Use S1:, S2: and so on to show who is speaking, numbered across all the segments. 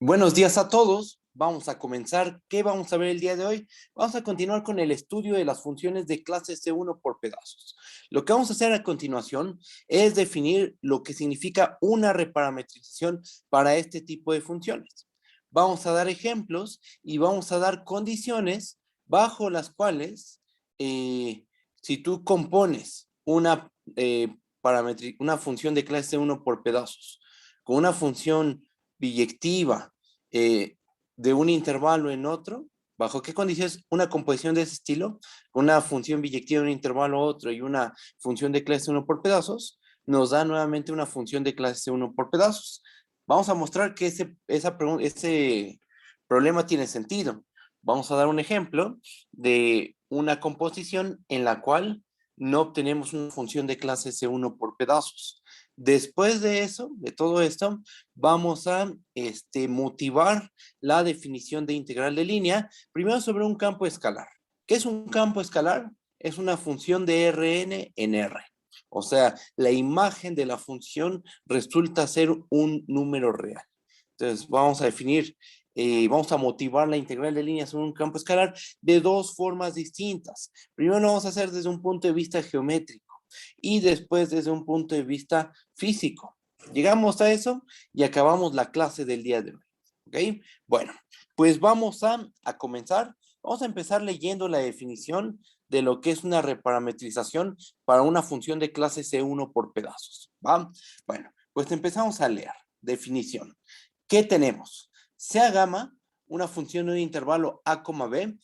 S1: Buenos días a todos. Vamos a comenzar. ¿Qué vamos a ver el día de hoy? Vamos a continuar con el estudio de las funciones de clase C1 por pedazos. Lo que vamos a hacer a continuación es definir lo que significa una reparametrización para este tipo de funciones. Vamos a dar ejemplos y vamos a dar condiciones bajo las cuales, si tú compones una función de clase C1 por pedazos con una función biyectiva de un intervalo en otro, ¿bajo qué condiciones una composición de ese estilo, una función biyectiva de un intervalo a otro y una función de clase 1 por pedazos, nos da nuevamente una función de clase 1 por pedazos? Vamos a mostrar que ese problema tiene sentido. Vamos a dar un ejemplo de una composición en la cual no obtenemos una función de clase C1 por pedazos. Después de eso, de todo esto, vamos a motivar la definición de integral de línea, primero sobre un campo escalar. ¿Qué es un campo escalar? Es una función de Rn en R. O sea, la imagen de la función resulta ser un número real. Entonces, vamos a definir, vamos a motivar la integral de línea sobre un campo escalar de dos formas distintas. Primero lo vamos a hacer desde un punto de vista geométrico y después desde un punto de vista físico. Llegamos a eso y acabamos la clase del día de hoy. ¿Ok? Bueno, pues vamos a comenzar. Vamos a empezar leyendo la definición de lo que es una reparametrización para una función de clase C1 por pedazos. ¿Va? Bueno, pues empezamos a leer. Definición. ¿Qué tenemos? Sea gamma, una función de un intervalo A, B,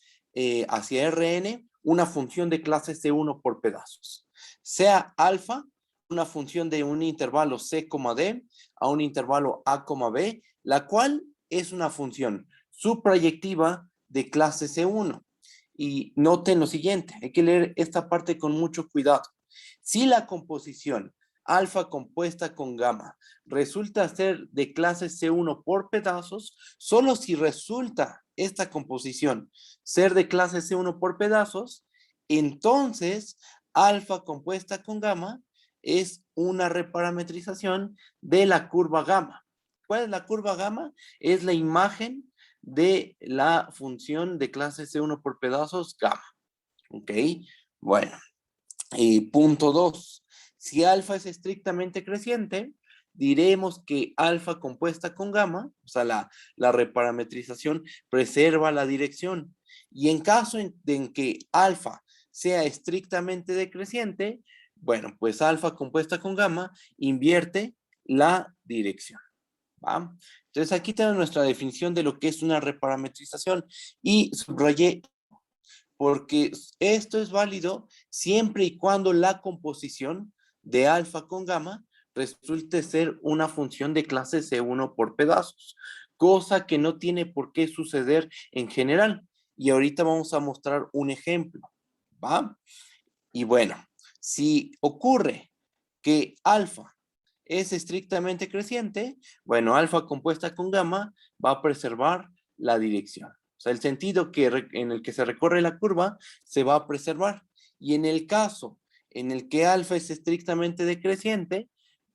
S1: hacia Rn, una función de clase C1 por pedazos. Sea alfa, una función de un intervalo C, D a un intervalo A, B, la cual es una función subproyectiva de clase C1. Y noten lo siguiente, hay que leer esta parte con mucho cuidado. Si la composición alfa compuesta con gamma resulta ser de clase C1 por pedazos, solo si resulta esta composición ser de clase C1 por pedazos, entonces alfa compuesta con gamma es una reparametrización de la curva gamma. ¿Cuál es la curva gamma? Es la imagen de la función de clase C1 por pedazos gamma. ¿Ok? Bueno, punto 2. Si alfa es estrictamente creciente, diremos que alfa compuesta con gamma, o sea, la reparametrización preserva la dirección. Y en caso en que alfa sea estrictamente decreciente, bueno, pues alfa compuesta con gamma invierte la dirección. ¿Va? Entonces aquí tenemos nuestra definición de lo que es una reparametrización y subrayé porque esto es válido siempre y cuando la composición de alfa con gamma resulte ser una función de clase C1 por pedazos, cosa que no tiene por qué suceder en general. Y ahorita vamos a mostrar un ejemplo, ¿va? Y bueno, si ocurre que alfa es estrictamente creciente, bueno, alfa compuesta con gamma va a preservar la dirección. O sea, el sentido en el que se recorre la curva se va a preservar. Y en el caso en el que alfa es estrictamente decreciente,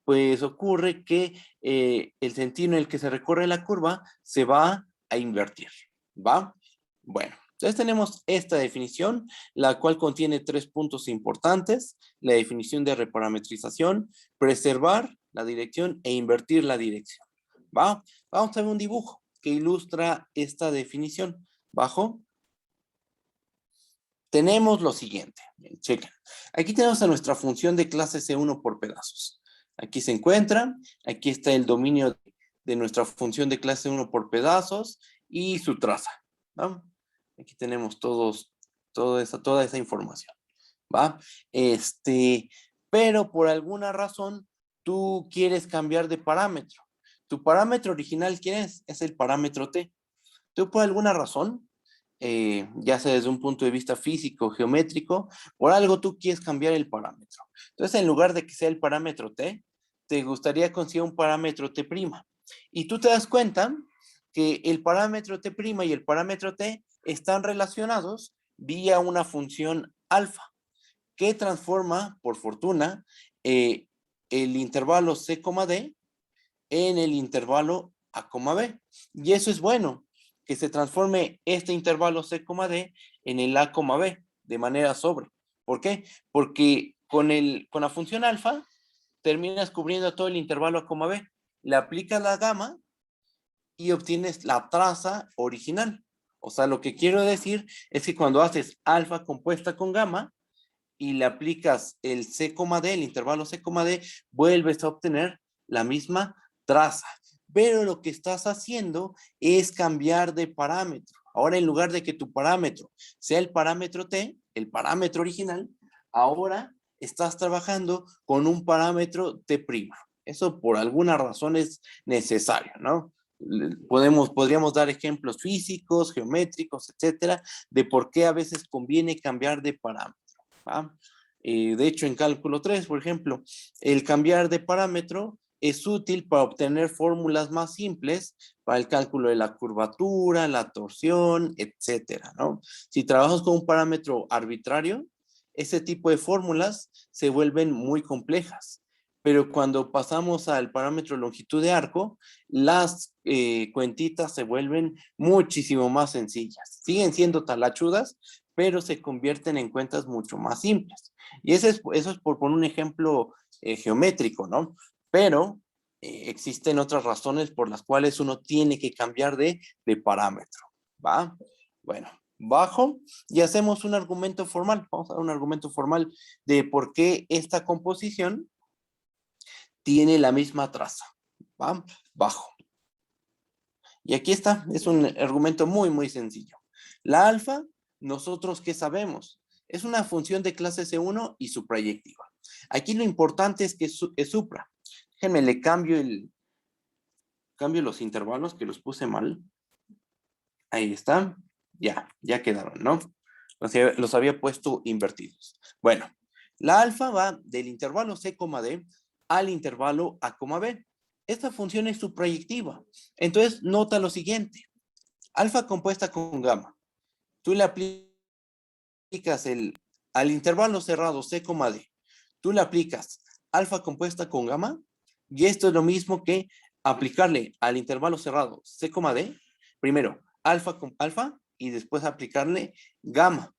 S1: pues ocurre que el sentido en el que se recorre la curva se va a invertir. ¿Va? Bueno, entonces tenemos esta definición, la cual contiene 3 puntos importantes: la definición de reparametrización, preservar la dirección e invertir la dirección. ¿Va? Vamos a ver un dibujo que ilustra esta definición. Bajo, tenemos lo siguiente. Bien, chequen. Aquí tenemos a nuestra función de clase C1 por pedazos. Aquí se encuentra, aquí está el dominio de nuestra función de clase 1 por pedazos y su traza. ¿Va? Aquí tenemos toda esa información. ¿Va? Pero por alguna razón tú quieres cambiar de parámetro. Tu parámetro original, ¿quién es? Es el parámetro t. Tú por alguna razón, ya sea desde un punto de vista físico, geométrico, por algo tú quieres cambiar el parámetro. Entonces, en lugar de que sea el parámetro t, te gustaría conseguir un parámetro t'. Y tú te das cuenta que el parámetro t' y el parámetro t están relacionados vía una función alfa, que transforma, por fortuna, el intervalo c, d en el intervalo A, B. Y eso es bueno, que se transforme este intervalo C, D en el A, B de manera sobre. ¿Por qué? Porque con la función alfa terminas cubriendo todo el intervalo A, B. Le aplicas la gamma y obtienes la traza original. O sea, lo que quiero decir es que cuando haces alfa compuesta con gamma y le aplicas el C, D, el intervalo C, D, vuelves a obtener la misma traza. Pero lo que estás haciendo es cambiar de parámetro. Ahora, en lugar de que tu parámetro sea el parámetro T, el parámetro original, ahora estás trabajando con un parámetro T'. Eso por alguna razón es necesario, ¿no? Podríamos dar ejemplos físicos, geométricos, etcétera, de por qué a veces conviene cambiar de parámetro. ¿Va? De hecho, en cálculo 3, por ejemplo, el cambiar de parámetro es útil para obtener fórmulas más simples para el cálculo de la curvatura, la torsión, etcétera, ¿no? Si trabajas con un parámetro arbitrario, ese tipo de fórmulas se vuelven muy complejas. Pero cuando pasamos al parámetro longitud de arco, las cuentitas se vuelven muchísimo más sencillas. Siguen siendo talachudas, pero se convierten en cuentas mucho más simples. Y eso es por poner un ejemplo geométrico, ¿no? Pero existen otras razones por las cuales uno tiene que cambiar de parámetro, ¿va? Bueno, bajo y hacemos un argumento formal. Vamos a dar un argumento formal de por qué esta composición tiene la misma traza, ¿va? Bajo. Y aquí está, es un argumento muy, muy sencillo. La alfa, nosotros ¿qué sabemos? Es una función de clase C1 y su proyectiva. Aquí lo importante es que es supra. Déjenme, le cambio los intervalos que los puse mal. Ahí está. Ya quedaron, ¿no? Los había puesto invertidos. Bueno, la alfa va del intervalo C, D al intervalo A, B. Esta función es su proyectiva. Entonces, nota lo siguiente. Alfa compuesta con gamma. Tú le aplicas al intervalo cerrado C, D. Tú le aplicas alfa compuesta con gamma y esto es lo mismo que aplicarle al intervalo cerrado C, D. Primero, alfa con alfa y después aplicarle gamma.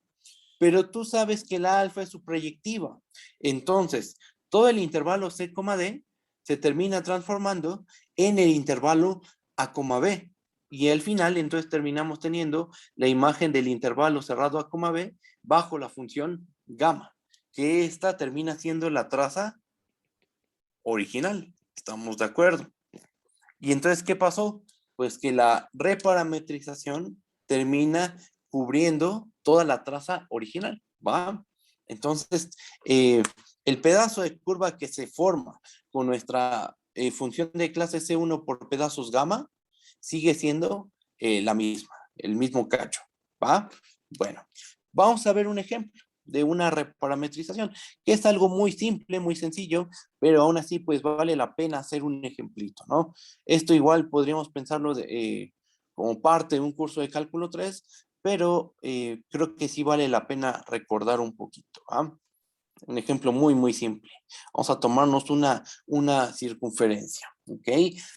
S1: Pero tú sabes que la alfa es su proyectiva. Entonces, todo el intervalo C, D se termina transformando en el intervalo A, B. Y al final, entonces, terminamos teniendo la imagen del intervalo cerrado A, B bajo la función gamma, que esta termina siendo la traza original. ¿Estamos de acuerdo? Y entonces, ¿qué pasó? Pues que la reparametrización termina cubriendo toda la traza original, ¿va? Entonces, el pedazo de curva que se forma con nuestra función de clase C1 por pedazos gamma sigue siendo la misma, el mismo cacho, ¿va? Bueno, vamos a ver un ejemplo de una reparametrización, que es algo muy simple, muy sencillo, pero aún así pues vale la pena hacer un ejemplito, ¿no? Esto igual podríamos pensarlo como parte de un curso de cálculo 3, pero creo que sí vale la pena recordar un poquito, ¿ah? Un ejemplo muy, muy simple. Vamos a tomarnos una circunferencia, ¿ok?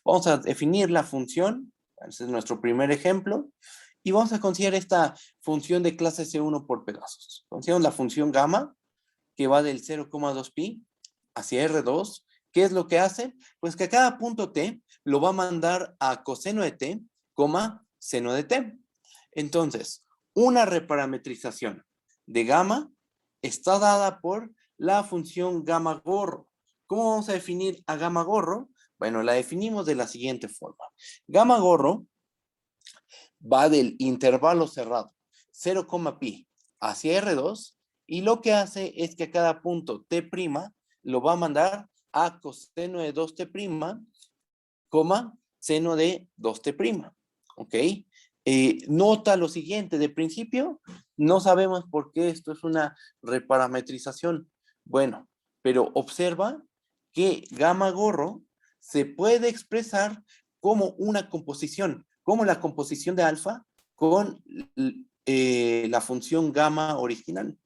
S1: Vamos a definir la función, ese es nuestro primer ejemplo, y vamos a considerar esta función de clase C1 por pedazos. Consideramos la función gamma, que va del 0,2 pi hacia R2. ¿Qué es lo que hace? Pues que a cada punto T lo va a mandar a coseno de T, seno de T. Entonces, una reparametrización de gamma está dada por la función gamma gorro. ¿Cómo vamos a definir a gamma gorro? Bueno, la definimos de la siguiente forma. Gamma gorro va del intervalo cerrado 0, pi hacia R2 y lo que hace es que a cada punto T' lo va a mandar a coseno de 2T', seno de 2T'. ¿Ok? Nota lo siguiente, de principio no sabemos por qué esto es una reparametrización. Bueno, pero observa que gamma gorro se puede expresar como una composición, como la composición de alfa con la función gamma original.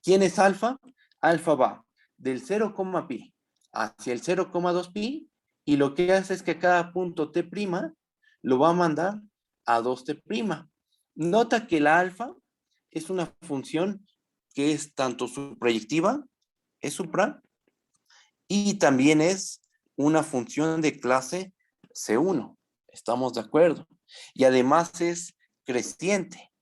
S1: ¿Quién es alfa? Alfa va del 0, pi hacia el 0,2 pi y lo que hace es que a cada punto T' lo va a mandar a 2T'. Nota que la alfa es una función que es tanto proyectiva, es supra, y también es una función de clase C1. ¿Estamos de acuerdo? Y además es creciente.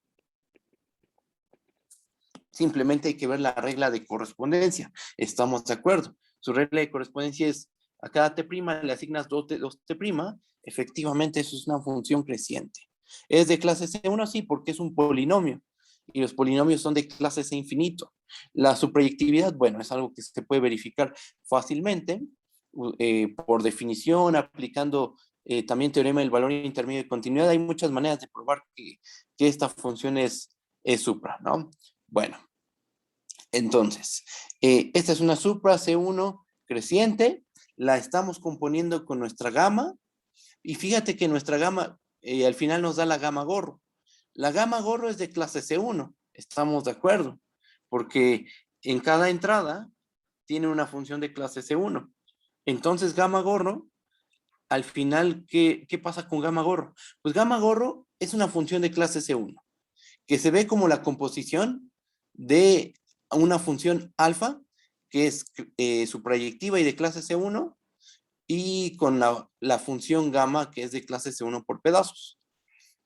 S1: Simplemente hay que ver la regla de correspondencia. ¿Estamos de acuerdo? Su regla de correspondencia es a cada T' le asignas 2T'. Efectivamente, eso es una función creciente. ¿Es de clase C1? Sí, porque es un polinomio. Y los polinomios son de clase C infinito. La subproyectividad, bueno, es algo que se puede verificar fácilmente por definición, aplicando también teorema del valor intermedio de continuidad. Hay muchas maneras de probar que esta función es supra, ¿no? Bueno, entonces, esta es una supra C1 creciente, la estamos componiendo con nuestra gama, y fíjate que nuestra gama al final nos da la gama gorro. La gama gorro es de clase C1, estamos de acuerdo, porque en cada entrada tiene una función de clase C1. Entonces, gama gorro, al final, ¿qué pasa con gama gorro? Pues gama gorro es una función de clase C1, que se ve como la composición de una función alfa, que es suprayectiva y de clase C1, y con la función gamma, que es de clase C1 por pedazos.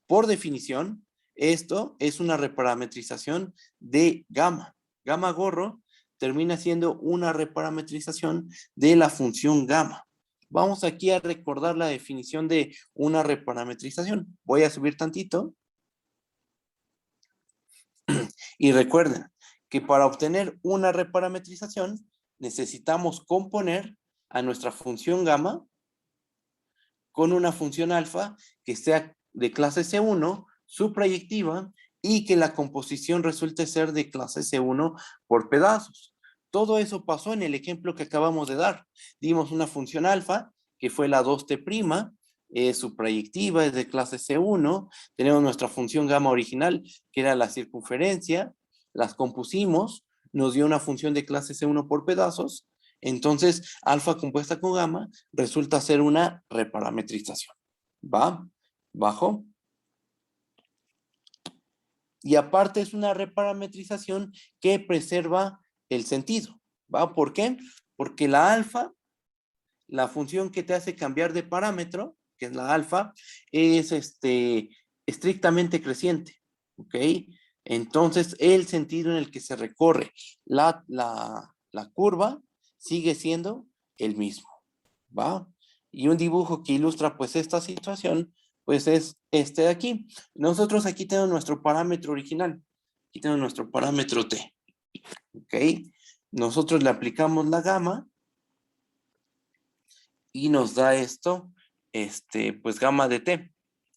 S1: Por definición, esto es una reparametrización de gamma. Gamma gorro termina siendo una reparametrización de la función gamma. Vamos aquí a recordar la definición de una reparametrización. Voy a subir tantito. Y recuerden que para obtener una reparametrización necesitamos componer a nuestra función gamma con una función alfa que sea de clase C1, subproyectiva, y que la composición resulte ser de clase C1 por pedazos. Todo eso pasó en el ejemplo que acabamos de dar. Dimos una función alfa, que fue la 2T', es subproyectiva, es de clase C1. Tenemos nuestra función gamma original, que era la circunferencia. Las compusimos, nos dio una función de clase C1 por pedazos. Entonces, alfa compuesta con gamma resulta ser una reparametrización. ¿Va? ¿Bajo? Y aparte es una reparametrización que preserva el sentido. ¿Va? ¿Por qué? Porque la alfa, la función que te hace cambiar de parámetro, que es la alfa, es estrictamente creciente. ¿Ok? Entonces, el sentido en el que se recorre la curva sigue siendo el mismo. ¿Va? Y un dibujo que ilustra pues esta situación, pues es este de aquí. Nosotros aquí tenemos nuestro parámetro original. Aquí tenemos nuestro parámetro T. ¿Ok? Nosotros le aplicamos la gamma y nos da esto, pues gamma de T.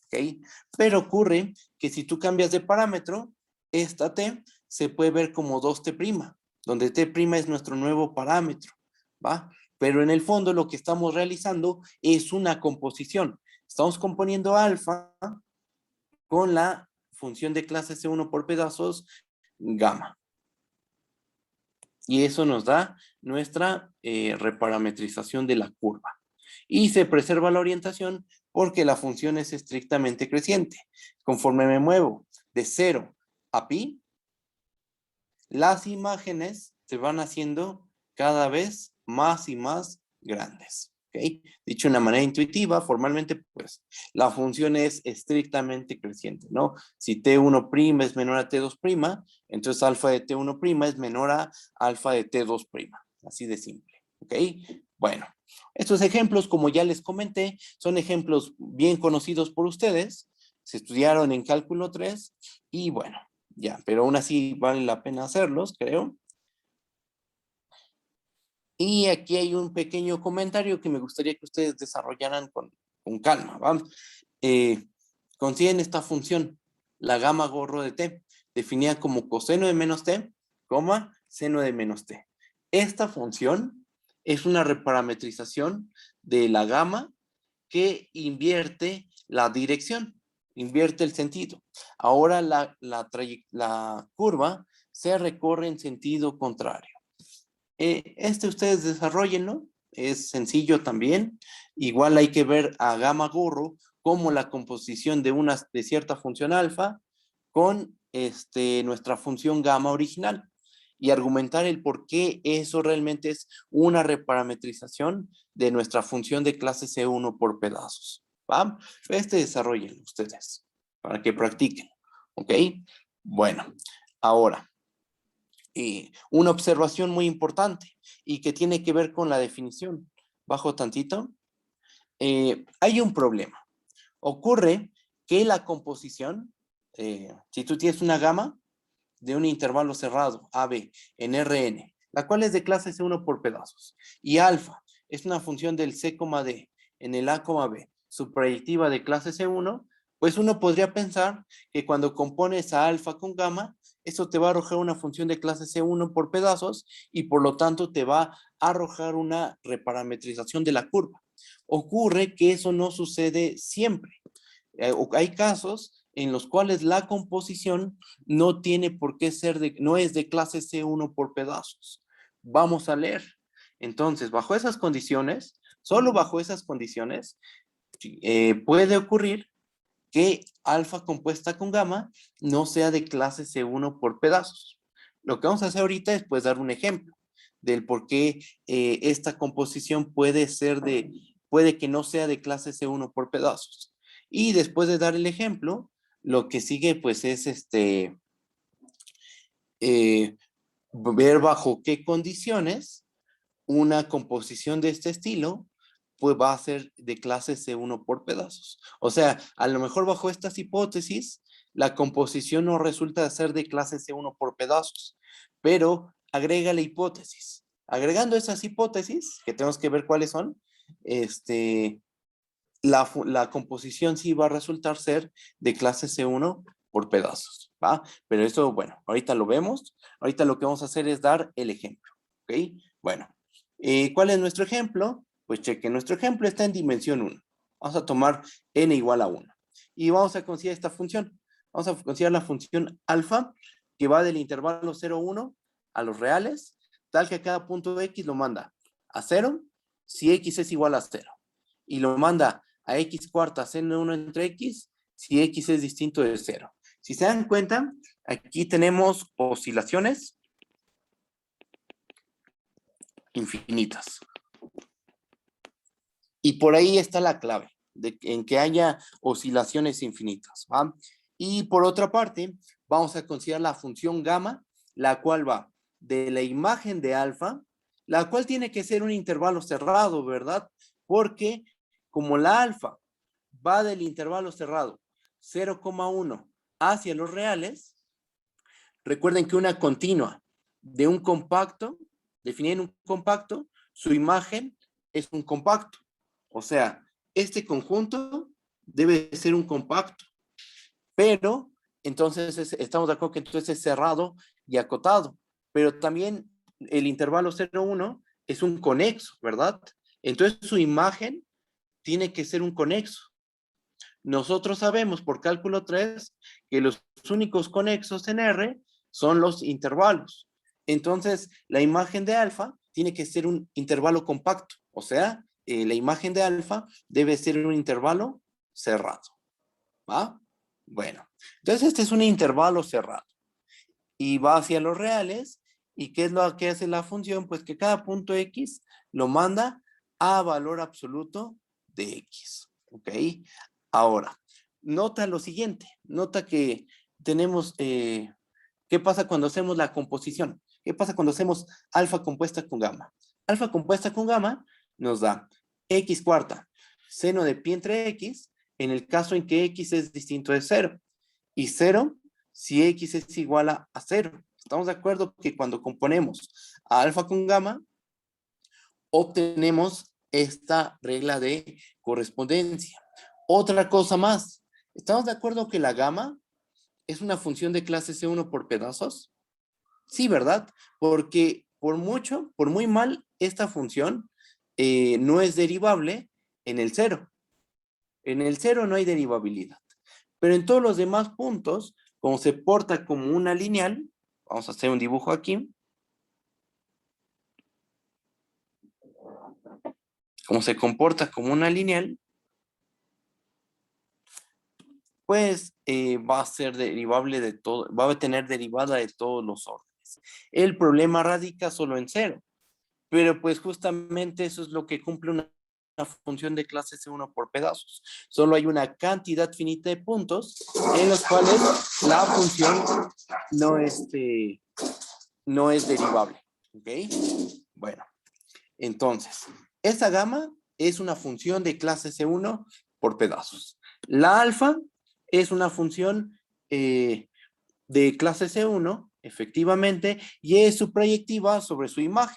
S1: ¿Ok? Pero ocurre que si tú cambias de parámetro, esta T se puede ver como 2T', donde T' es nuestro nuevo parámetro. ¿Va? Pero en el fondo lo que estamos realizando es una composición. Estamos componiendo alfa con la función de clase C1 por pedazos gamma. Y eso nos da nuestra reparametrización de la curva. Y se preserva la orientación porque la función es estrictamente creciente. Conforme me muevo de 0 a pi, las imágenes se van haciendo cada vez más y más grandes. ¿Okay? Dicho de una manera intuitiva, formalmente, pues la función es estrictamente creciente, ¿no? Si T1' es menor a T2', entonces alfa de T1' es menor a alfa de T2'. Así de simple. ¿Ok? Bueno, estos ejemplos, como ya les comenté, son ejemplos bien conocidos por ustedes. Se estudiaron en cálculo 3 y bueno, ya, pero aún así vale la pena hacerlos, creo. Y aquí hay un pequeño comentario que me gustaría que ustedes desarrollaran con calma. ¿Vamos? Consiguen esta función, la gamma gorro de t, definida como coseno de menos t, coma, seno de menos t. Esta función es una reparametrización de la gamma que invierte la dirección, invierte el sentido. Ahora la curva se recorre en sentido contrario. Ustedes desarrollenlo, es sencillo también. Igual hay que ver a gamma gorro como la composición de cierta función alfa con nuestra función gamma original y argumentar el por qué eso realmente es una reparametrización de nuestra función de clase C1 por pedazos. ¿Va? Desarrollen ustedes para que practiquen. ¿Ok? Bueno, ahora, una observación muy importante y que tiene que ver con la definición. Bajo tantito. Hay un problema. Ocurre que la composición, si tú tienes una gama de un intervalo cerrado, AB, en Rn, la cual es de clase C1 por pedazos, y alfa es una función del C, D en el A, B, su proyectiva de clase C1, pues uno podría pensar que cuando compones a alfa con gamma, eso te va a arrojar una función de clase C1 por pedazos y por lo tanto te va a arrojar una reparametrización de la curva. Ocurre que eso no sucede siempre. Hay casos en los cuales la composición no tiene por qué ser no es de clase C1 por pedazos. Vamos a leer. Entonces, bajo esas condiciones, solo bajo esas condiciones, puede ocurrir que alfa compuesta con gamma no sea de clase C1 por pedazos. Lo que vamos a hacer ahorita es pues dar un ejemplo del por qué esta composición puede que no sea de clase C1 por pedazos. Y después de dar el ejemplo, lo que sigue pues es ver bajo qué condiciones una composición de este estilo pues va a ser de clase C1 por pedazos. O sea, a lo mejor bajo estas hipótesis, la composición no resulta ser de clase C1 por pedazos, pero agrega la hipótesis. Agregando esas hipótesis, que tenemos que ver cuáles son, la composición sí va a resultar ser de clase C1 por pedazos, ¿va? Pero eso, bueno, ahorita lo vemos. Ahorita lo que vamos a hacer es dar el ejemplo, ¿ok? Bueno, ¿cuál es nuestro ejemplo? Pues cheque, nuestro ejemplo está en dimensión 1. Vamos a tomar n igual a 1. Y vamos a considerar esta función. Vamos a considerar la función alfa, que va del intervalo 0, 1 a los reales, tal que a cada punto x lo manda a 0, si x es igual a 0. Y lo manda a x cuarta n1 entre x, si x es distinto de 0. Si se dan cuenta, aquí tenemos oscilaciones infinitas. Y por ahí está la clave, en que haya oscilaciones infinitas, ¿va? Y por otra parte, vamos a considerar la función gamma, la cual va de la imagen de alfa, la cual tiene que ser un intervalo cerrado, ¿verdad? Porque como la alfa va del intervalo cerrado 0,1 hacia los reales, recuerden que una continua de un compacto, definida en un compacto, su imagen es un compacto. O sea, este conjunto debe ser un compacto, pero entonces estamos de acuerdo que entonces es cerrado y acotado, pero también el intervalo 0,1 es un conexo, ¿verdad? Entonces su imagen tiene que ser un conexo. Nosotros sabemos por cálculo 3 que los únicos conexos en R son los intervalos. Entonces, la imagen de alfa tiene que ser un intervalo compacto, o sea, la imagen de alfa debe ser un intervalo cerrado. ¿Va? Bueno, entonces este es un intervalo cerrado y va hacia los reales. ¿Y qué es lo que hace la función? Pues que cada punto X lo manda a valor absoluto de X. ¿Ok? Ahora, nota lo siguiente. Nota que tenemos, ¿qué pasa cuando hacemos la composición? ¿Qué pasa cuando hacemos alfa compuesta con gamma? Alfa compuesta con gamma nos da X cuarta, seno de pi entre X, en el caso en que X es distinto de 0. Y 0 si X es igual a 0. Estamos de acuerdo que cuando componemos a alfa con gamma, obtenemos esta regla de correspondencia. Otra cosa más, ¿estamos de acuerdo que la gamma es una función de clase C1 por pedazos? Sí, ¿verdad? Porque por muy mal, esta función no es derivable en el 0. En el 0 no hay derivabilidad. Pero en todos los demás puntos, como se porta como una lineal, vamos a hacer un dibujo aquí, como se comporta como una lineal, pues va a ser derivable de todo, va a tener derivada de todos los órdenes. El problema radica solo en cero, pero pues justamente eso es lo que cumple una función de clase C1 por pedazos. Solo hay una cantidad finita de puntos en los cuales la función no es derivable. ¿Ok? Bueno, entonces, esta gamma es una función de clase C1 por pedazos. La alfa es una función de clase C1, efectivamente, y es su proyectiva sobre su imagen.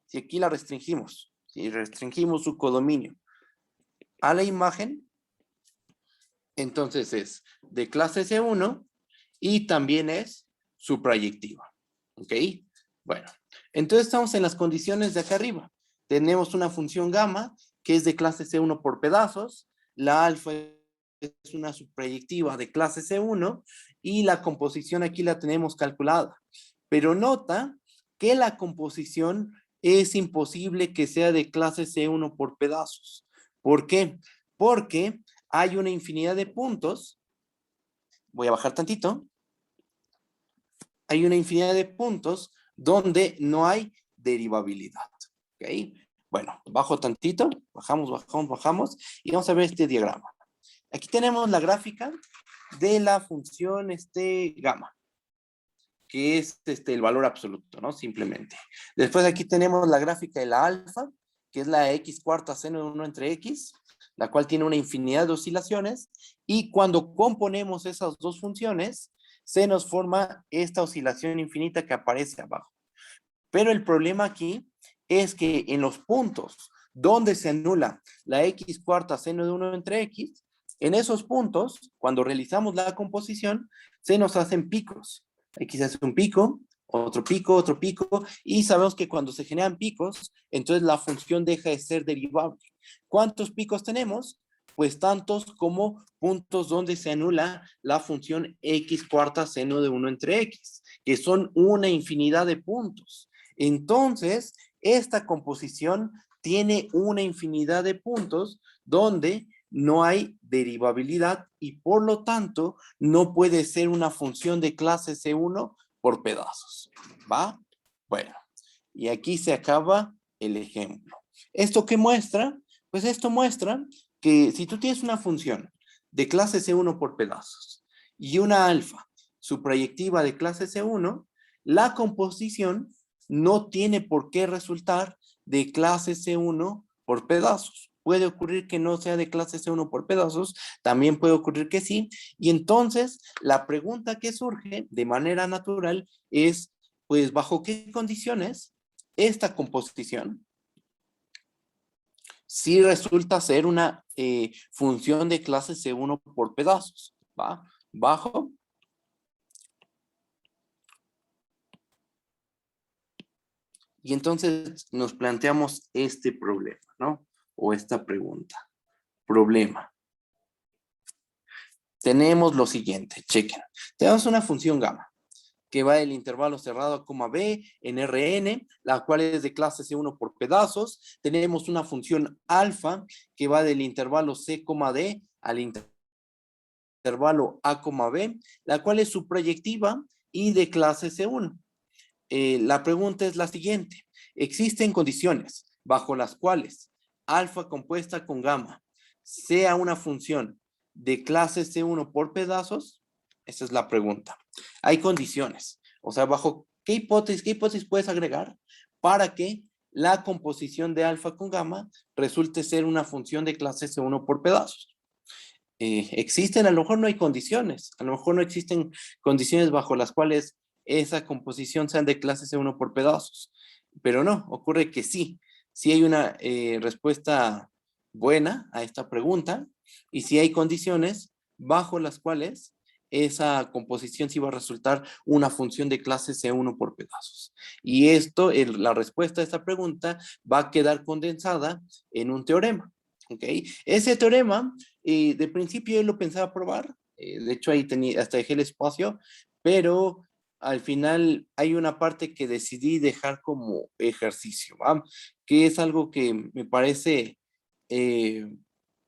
S1: Si aquí la restringimos, si restringimos su codominio a la imagen, entonces es de clase C1 y también es su proyectiva. ¿Ok? Bueno, entonces estamos en las condiciones de acá arriba. Tenemos una función gamma que es de clase C1 por pedazos, la alfa es una subproyectiva de clase C1 y la composición aquí la tenemos calculada. Pero nota que la composición es imposible que sea de clase C1 por pedazos. ¿Por qué? Porque hay una infinidad de puntos. Voy a bajar tantito. Hay una infinidad de puntos donde no hay derivabilidad. ¿Ok? Bueno, bajo tantito, bajamos y vamos a ver este diagrama. Aquí tenemos la gráfica de la función gamma, que es el valor absoluto, ¿no? Simplemente. Después aquí tenemos la gráfica de la alfa, que es la x cuarta seno de 1 entre x, la cual tiene una infinidad de oscilaciones, y cuando componemos esas dos funciones, se nos forma esta oscilación infinita que aparece abajo. Pero el problema aquí es que en los puntos donde se anula la x cuarta seno de 1 entre x, en esos puntos, cuando realizamos la composición, se nos hacen picos. Aquí se hace un pico, otro pico, y sabemos que cuando se generan picos, entonces la función deja de ser derivable. ¿Cuántos picos tenemos? Pues tantos como puntos donde se anula la función x cuarta seno de 1 entre x, que son una infinidad de puntos. Entonces, esta composición tiene una infinidad de puntos donde no hay derivabilidad y por lo tanto no puede ser una función de clase C1 por pedazos. ¿Va? Bueno, y aquí se acaba el ejemplo. ¿Esto qué muestra? Pues esto muestra que si tú tienes una función de clase C1 por pedazos y una alfa, su proyectiva de clase C1, la composición no tiene por qué resultar de clase C1 por pedazos. Puede ocurrir que no sea de clase C1 por pedazos, también puede ocurrir que sí. Y entonces la pregunta que surge de manera natural es, pues, ¿bajo qué condiciones esta composición sí resulta ser una función de clase C1 por pedazos? ¿Va? Bajo. Y entonces nos planteamos este problema, ¿no? O esta pregunta. Problema. Tenemos lo siguiente, chequen. Tenemos una función gamma que va del intervalo cerrado a coma b en Rn, la cual es de clase C1 por pedazos. Tenemos una función alfa que va del intervalo c, d al intervalo a, b, la cual es su proyectiva y de clase C1. La pregunta es la siguiente. ¿Existen condiciones bajo las cuales alfa compuesta con gamma sea una función de clase C1 por pedazos? Esa es la pregunta. Hay condiciones. O sea, ¿bajo qué hipótesis puedes agregar para que la composición de alfa con gamma resulte ser una función de clase C1 por pedazos? Existen, a lo mejor no hay condiciones, a lo mejor no existen condiciones bajo las cuales esa composición sean de clase C1 por pedazos, pero no, ocurre que sí, sí hay una respuesta buena a esta pregunta y sí hay condiciones bajo las cuales esa composición sí va a resultar una función de clase C1 por pedazos. Y esto, la respuesta a esta pregunta va a quedar condensada en un teorema. ¿Ok? Ese teorema, de principio yo lo pensaba probar, de hecho ahí hasta dejé el espacio, pero al final hay una parte que decidí dejar como ejercicio, ¿va? Que es algo que me parece,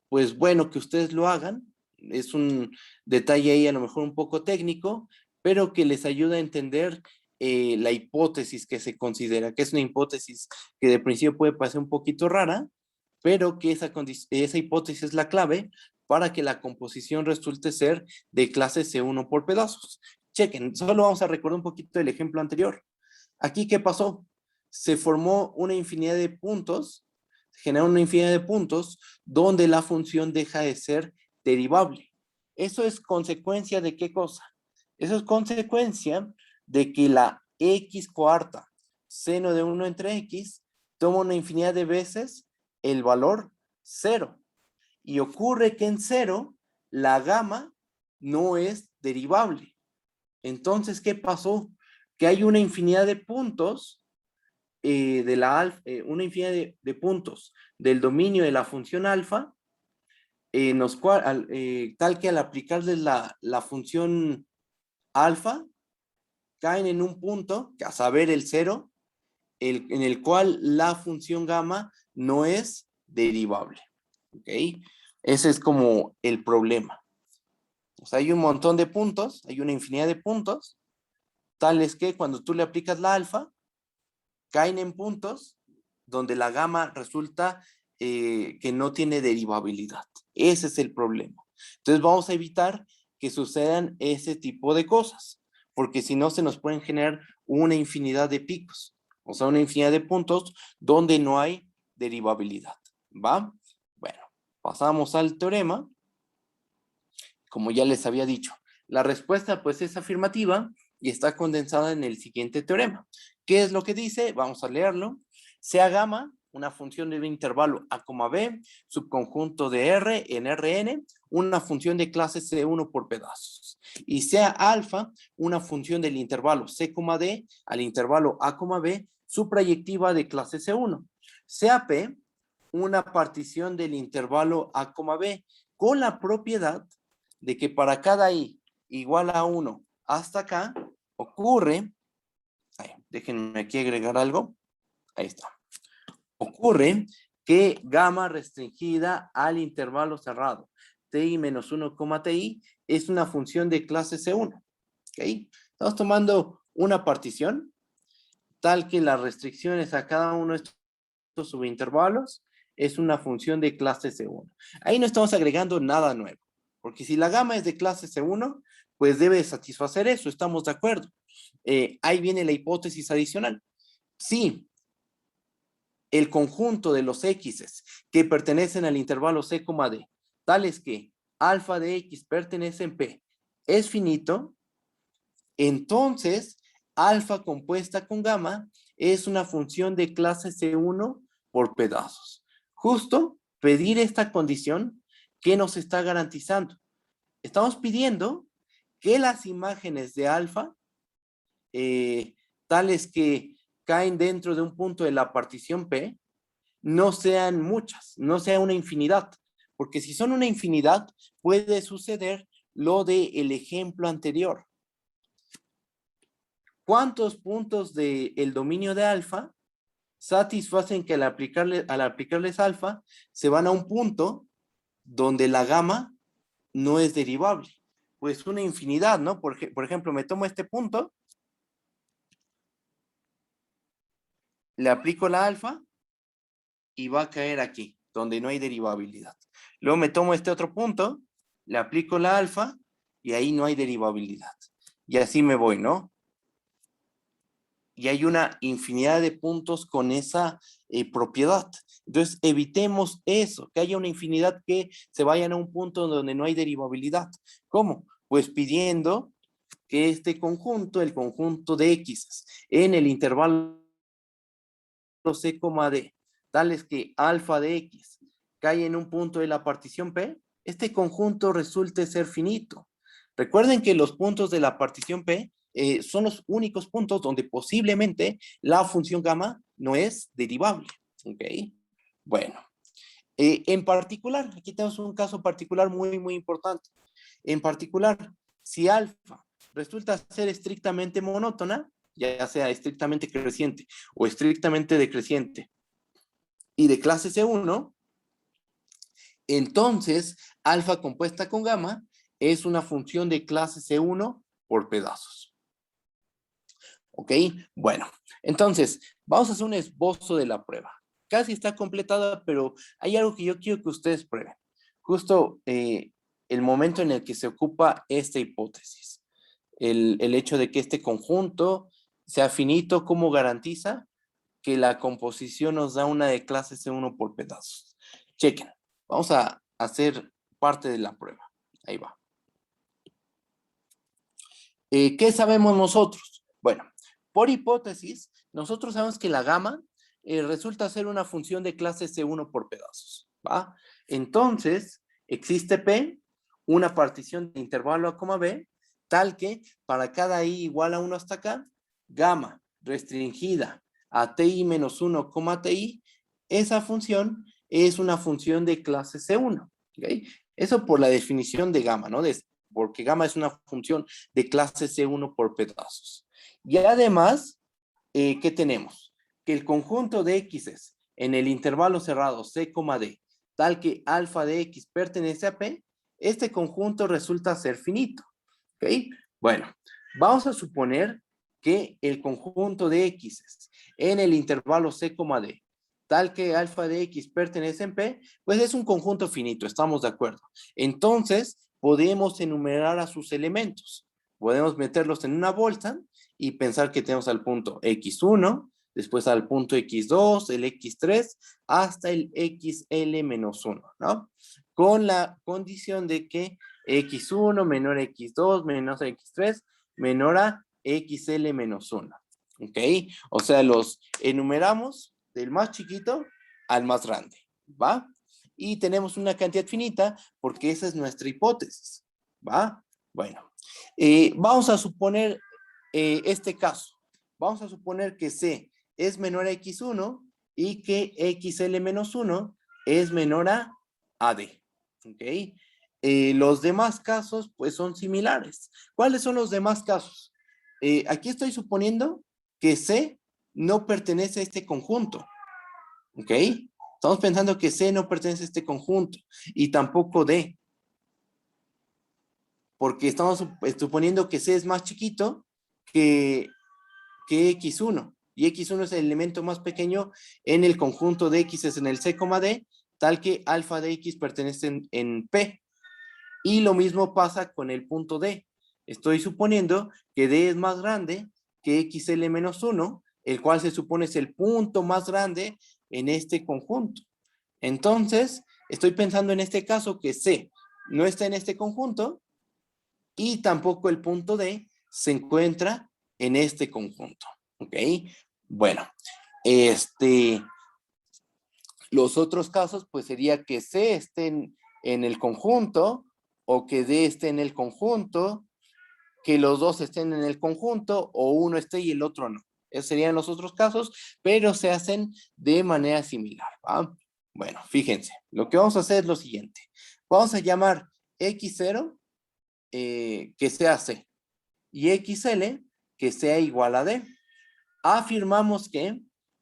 S1: pues bueno, que ustedes lo hagan. es un detalle ahí a lo mejor un poco técnico, pero que les ayuda a entender la hipótesis que se considera, que es una hipótesis que de principio puede parecer un poquito rara, pero que esa hipótesis es la clave para que la composición resulte ser de clase C1 por pedazos. Chequen, solo vamos a recordar un poquito el ejemplo anterior. Aquí, ¿qué pasó? Se formó una infinidad de puntos, se generó una infinidad de puntos donde la función deja de ser derivable. ¿Eso es consecuencia de qué cosa? Eso es consecuencia de que la x cuarta seno de 1 entre x toma una infinidad de veces el valor 0. Y ocurre que en 0 la gamma no es derivable. Entonces, ¿qué pasó? Que hay una infinidad de puntos de la alfa, una infinidad de puntos del dominio de la función alfa, tal que al aplicarles la función alfa, caen en un punto, que a saber el 0, en el cual la función gamma no es derivable. ¿Ok? Ese es como el problema. O sea, hay un montón de puntos, hay una infinidad de puntos, tales que cuando tú le aplicas la alfa, caen en puntos donde la gamma resulta que no tiene derivabilidad. Ese es el problema. Entonces vamos a evitar que sucedan ese tipo de cosas, porque si no se nos pueden generar una infinidad de picos, o sea, una infinidad de puntos donde no hay derivabilidad. ¿Va? Bueno, pasamos al teorema. Como ya les había dicho, la respuesta pues es afirmativa y está condensada en el siguiente teorema. ¿Qué es lo que dice? Vamos a leerlo. Sea gamma una función de un intervalo a, b, subconjunto de R en Rn, una función de clase C1 por pedazos. Y sea alfa una función del intervalo C, D al intervalo A, B, su proyectiva de clase C1. Sea P una partición del intervalo A, B con la propiedad de que para cada i igual a 1 hasta acá, ocurre, déjenme aquí agregar algo, ahí está, ocurre que gamma restringida al intervalo cerrado, ti menos 1, ti, es una función de clase C1, ¿ok? Estamos tomando una partición tal que las restricciones a cada uno de estos subintervalos es una función de clase C1. Ahí no estamos agregando nada nuevo. Porque si la gamma es de clase C1, pues debe satisfacer eso, estamos de acuerdo. Ahí viene la hipótesis adicional. Si el conjunto de los x's que pertenecen al intervalo C, D, tales que alfa de x pertenece en P, es finito, entonces alfa compuesta con gamma es una función de clase C1 por pedazos. Justo pedir esta condición, ¿qué nos está garantizando? Estamos pidiendo que las imágenes de alfa, tales que caen dentro de un punto de la partición P, no sean muchas, no sea una infinidad, porque si son una infinidad, puede suceder lo del ejemplo anterior. ¿Cuántos puntos del dominio de alfa satisfacen que al aplicarles alfa, se van a un punto donde la gamma no es derivable? Pues una infinidad, ¿no? Por ejemplo, me tomo este punto, le aplico la alfa y va a caer aquí, donde no hay derivabilidad. Luego me tomo este otro punto, le aplico la alfa y ahí no hay derivabilidad. Y así me voy, ¿no? Y hay una infinidad de puntos con esa propiedad. Entonces, evitemos eso, que haya una infinidad que se vayan a un punto donde no hay derivabilidad. ¿Cómo? Pues pidiendo que este conjunto, el conjunto de x en el intervalo C, D, tales que alfa de x cae en un punto de la partición P, este conjunto resulte ser finito. Recuerden que los puntos de la partición P son los únicos puntos donde posiblemente la función gamma no es derivable. ¿Ok? Bueno, en particular, aquí tenemos un caso particular muy, muy importante. En particular, si alfa resulta ser estrictamente monótona, ya sea estrictamente creciente o estrictamente decreciente, y de clase C1, Entonces, alfa compuesta con gamma es una función de clase C1 por pedazos. ¿Ok? Bueno, entonces, vamos a hacer un esbozo de la prueba. Casi está completada, pero hay algo que yo quiero que ustedes prueben. Justo el momento en el que se ocupa esta hipótesis. El hecho de que este conjunto sea finito, ¿cómo garantiza que la composición nos da una de clase C1 por pedazos? Chequen. Vamos a hacer parte de la prueba. Ahí va. ¿Qué sabemos nosotros? Bueno, por hipótesis, nosotros sabemos que la gamma resulta ser una función de clase C1 por pedazos, ¿va? Entonces, existe P, una partición de intervalo A, B, tal que para cada I igual a 1 hasta acá, gamma restringida a TI menos 1, TI, esa función es una función de clase C1, ¿ok? Eso por la definición de gamma, ¿no? Porque gamma es una función de clase C1 por pedazos. Y además, ¿qué tenemos? Que el conjunto de x's en el intervalo cerrado C, D, tal que alfa de x pertenece a P, este conjunto resulta ser finito. ¿Ok? Bueno, vamos a suponer que el conjunto de x's en el intervalo C, D, tal que alfa de x pertenece en P, pues es un conjunto finito, estamos de acuerdo. Entonces, podemos enumerar a sus elementos. Podemos meterlos en una bolsa y pensar que tenemos al punto x1, después al punto x2, el x3, hasta el xl-1, ¿no? Con la condición de que x1 menor a x2 menos a x3 menor a xl-1, ¿ok? O sea, los enumeramos del más chiquito al más grande, ¿va? Y tenemos una cantidad finita porque esa es nuestra hipótesis, ¿va? Bueno, vamos a suponer este caso. Vamos a suponer que C es menor a x1 y que xl-1 es menor a AD, ¿ok? Los demás casos pues son similares. ¿Cuáles son los demás casos? Aquí estoy suponiendo que C no pertenece a este conjunto, ¿ok? Estamos pensando que C no pertenece a este conjunto y tampoco D, porque estamos suponiendo que C es más chiquito que, que X1, y X1 es el elemento más pequeño en el conjunto de X en el C, D, tal que alfa de X pertenece en P. Y lo mismo pasa con el punto D. Estoy suponiendo que D es más grande que XL-1, el cual se supone es el punto más grande en este conjunto. Entonces, estoy pensando en este caso que C no está en este conjunto y tampoco el punto D se encuentra en este conjunto. ¿Ok? Bueno, los otros casos pues sería que C esté en el conjunto o que D esté en el conjunto, que los dos estén en el conjunto o uno esté y el otro no. Esos serían los otros casos, pero se hacen de manera similar, ¿va? Bueno, fíjense, lo que vamos a hacer es lo siguiente. Vamos a llamar X0 que sea C y XL que sea igual a D. Afirmamos que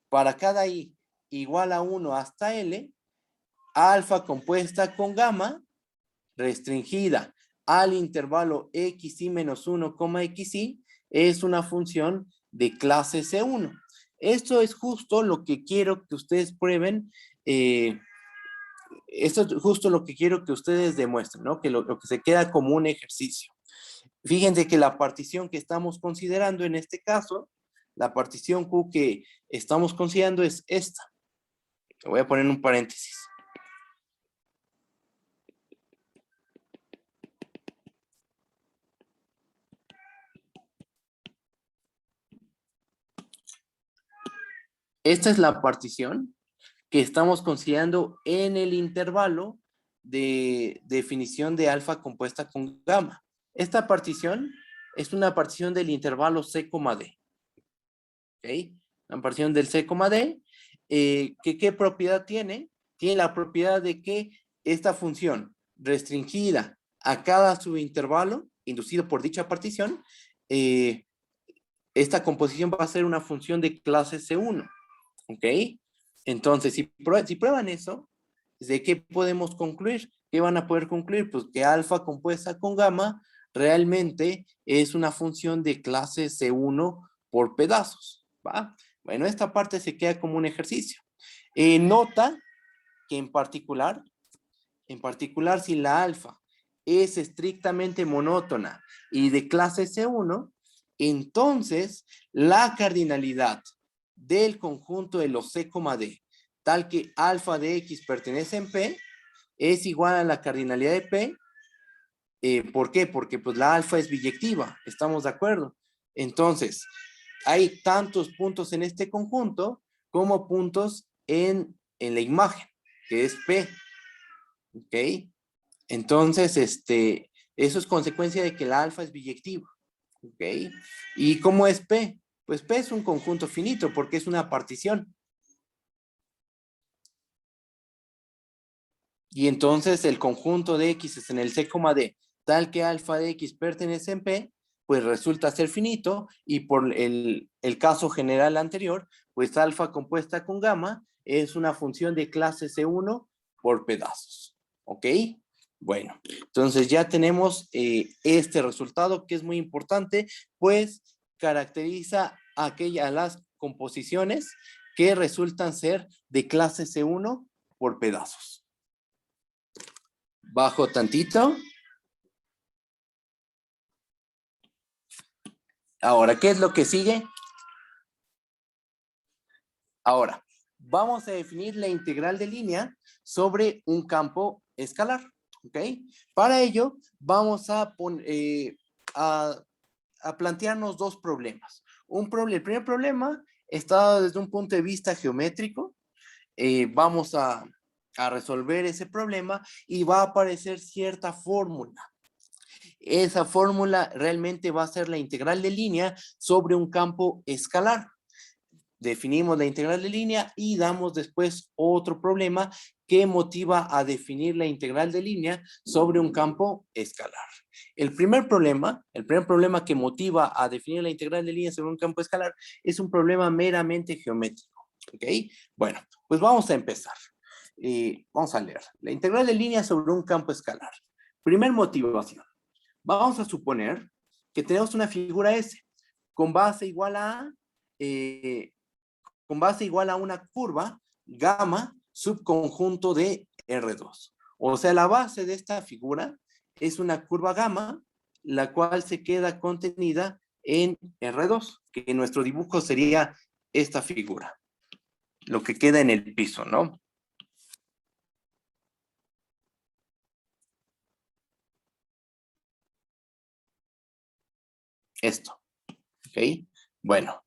S1: para cada I igual a 1 hasta L, alfa compuesta con gamma restringida al intervalo xy menos 1, xy es una función de clase C1. Esto es justo lo que quiero que ustedes prueben. Esto es justo lo que quiero que ustedes demuestren, ¿no? Que lo que se queda como un ejercicio. Fíjense que la partición que estamos considerando en este caso, la partición Q que estamos considerando es esta. Voy a poner un paréntesis. Esta es la partición que estamos considerando en el intervalo de definición de alfa compuesta con gamma. Esta partición es una partición del intervalo C, D. ¿Ok? La partición del C, D. ¿Qué propiedad tiene? Tiene la propiedad de que esta función restringida a cada subintervalo inducido por dicha partición, esta composición va a ser una función de clase C1. ¿Ok? Entonces, si prueban eso, ¿de qué podemos concluir? ¿Qué van a poder concluir? Pues que alfa compuesta con gamma realmente es una función de clase C1 por pedazos, ¿va? Bueno, esta parte se queda como un ejercicio. Nota que en particular, si la alfa es estrictamente monótona y de clase C1, entonces la cardinalidad del conjunto de los C, D, tal que alfa de X pertenece en P, es igual a la cardinalidad de P. ¿Por qué? Porque pues la alfa es biyectiva, ¿estamos de acuerdo? Entonces, hay tantos puntos en este conjunto como puntos en la imagen, que es P, ¿ok? Entonces, eso es consecuencia de que la alfa es biyectiva, ¿ok? ¿Y cómo es P? Pues P es un conjunto finito porque es una partición. Y entonces el conjunto de X es en el C, D, tal que alfa de X pertenece en P, pues resulta ser finito, y por el caso general anterior, pues alfa compuesta con gamma es una función de clase C1 por pedazos. ¿Ok? Bueno, entonces ya tenemos este resultado que es muy importante, pues caracteriza las composiciones que resultan ser de clase C1 por pedazos. Bajo tantito. Ahora, ¿qué es lo que sigue? Ahora, vamos a definir la integral de línea sobre un campo escalar, ¿ok? Para ello, vamos a plantearnos dos problemas. El primer problema está desde un punto de vista geométrico. Vamos a resolver ese problema y va a aparecer cierta fórmula. Esa fórmula realmente va a ser la integral de línea sobre un campo escalar. Definimos la integral de línea y damos después otro problema que motiva a definir la integral de línea sobre un campo escalar. El primer problema que motiva a definir la integral de línea sobre un campo escalar es un problema meramente geométrico. ¿Ok? Bueno, pues vamos a empezar. Vamos a leer. La integral de línea sobre un campo escalar. Primer motivación. Vamos a suponer que tenemos una figura S con base igual a una curva gamma subconjunto de R2. O sea, la base de esta figura es una curva gamma, la cual se queda contenida en R2, que en nuestro dibujo sería esta figura, lo que queda en el piso, ¿no? Esto, ¿ok? Bueno,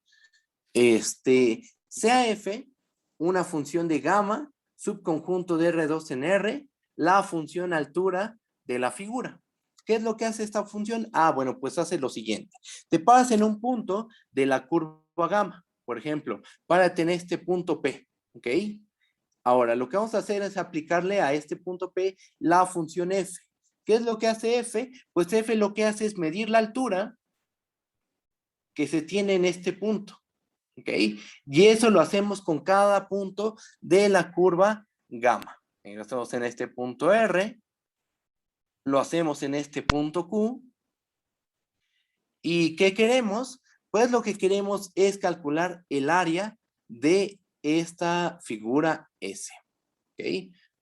S1: sea F una función de gamma subconjunto de R2 en R, la función altura de la figura. ¿Qué es lo que hace esta función? Bueno, pues hace lo siguiente. Te paras en un punto de la curva gamma, por ejemplo, para tener este punto P, ¿ok? Ahora, lo que vamos a hacer es aplicarle a este punto P la función F. ¿Qué es lo que hace F? Pues F lo que hace es medir la altura que se tiene en este punto. ¿Ok? Y eso lo hacemos con cada punto de la curva gamma. Lo hacemos en este punto R, lo hacemos en este punto Q. ¿Y qué queremos? Pues lo que queremos es calcular el área de esta figura S. ¿Ok?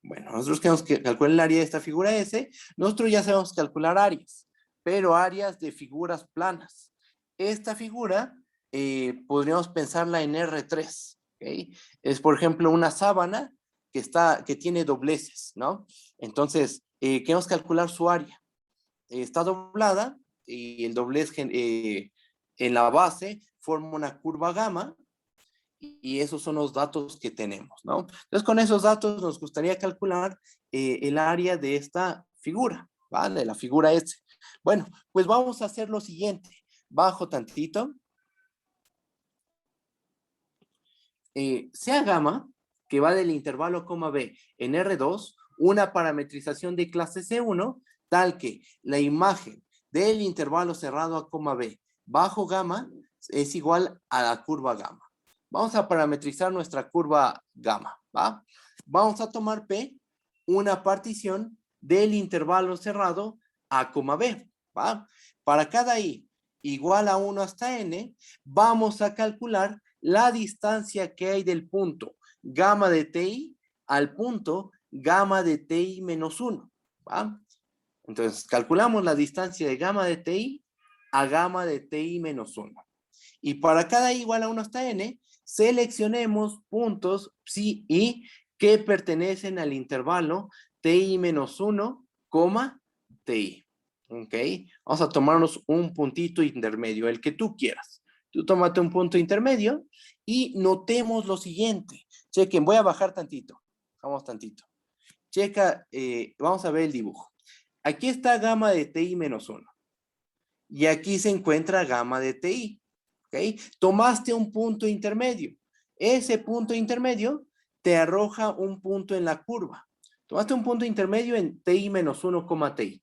S1: Bueno, nosotros queremos que calcular el área de esta figura S. Nosotros ya sabemos calcular áreas, pero áreas de figuras planas. Esta figura podríamos pensarla en R3. ¿Okay? Es, por ejemplo, una sábana que tiene dobleces, ¿no? Entonces, queremos calcular su área. Está doblada y el doblez en la base forma una curva gamma, y esos son los datos que tenemos, ¿no? Entonces, con esos datos nos gustaría calcular el área de esta figura, ¿vale? De la figura S. Bueno, pues vamos a hacer lo siguiente. Bajo tantito. Sea gamma, que va del intervalo coma B en R2, una parametrización de clase C1, tal que la imagen del intervalo cerrado a coma B bajo gamma es igual a la curva gamma. Vamos a parametrizar nuestra curva gamma, ¿va? Vamos a tomar P una partición del intervalo cerrado A, B, ¿va? Para cada I igual a 1 hasta N, vamos a calcular la distancia que hay del punto gamma de TI al punto gamma de TI menos 1, ¿va? Entonces, calculamos la distancia de gamma de TI a gamma de TI menos 1. Y para cada I igual a 1 hasta N, seleccionemos puntos psi I que pertenecen al intervalo TI menos 1, TI. ¿Ok? Vamos a tomarnos un puntito intermedio, el que tú quieras. Tú tómate un punto intermedio y notemos lo siguiente. Chequen, voy a bajar tantito. Vamos tantito. Checa, vamos a ver el dibujo. Aquí está gamma de TI menos 1. Y aquí se encuentra gamma de TI. ¿Ok? Tomaste un punto intermedio. Ese punto intermedio te arroja un punto en la curva. Tomaste un punto intermedio en TI menos 1, TI.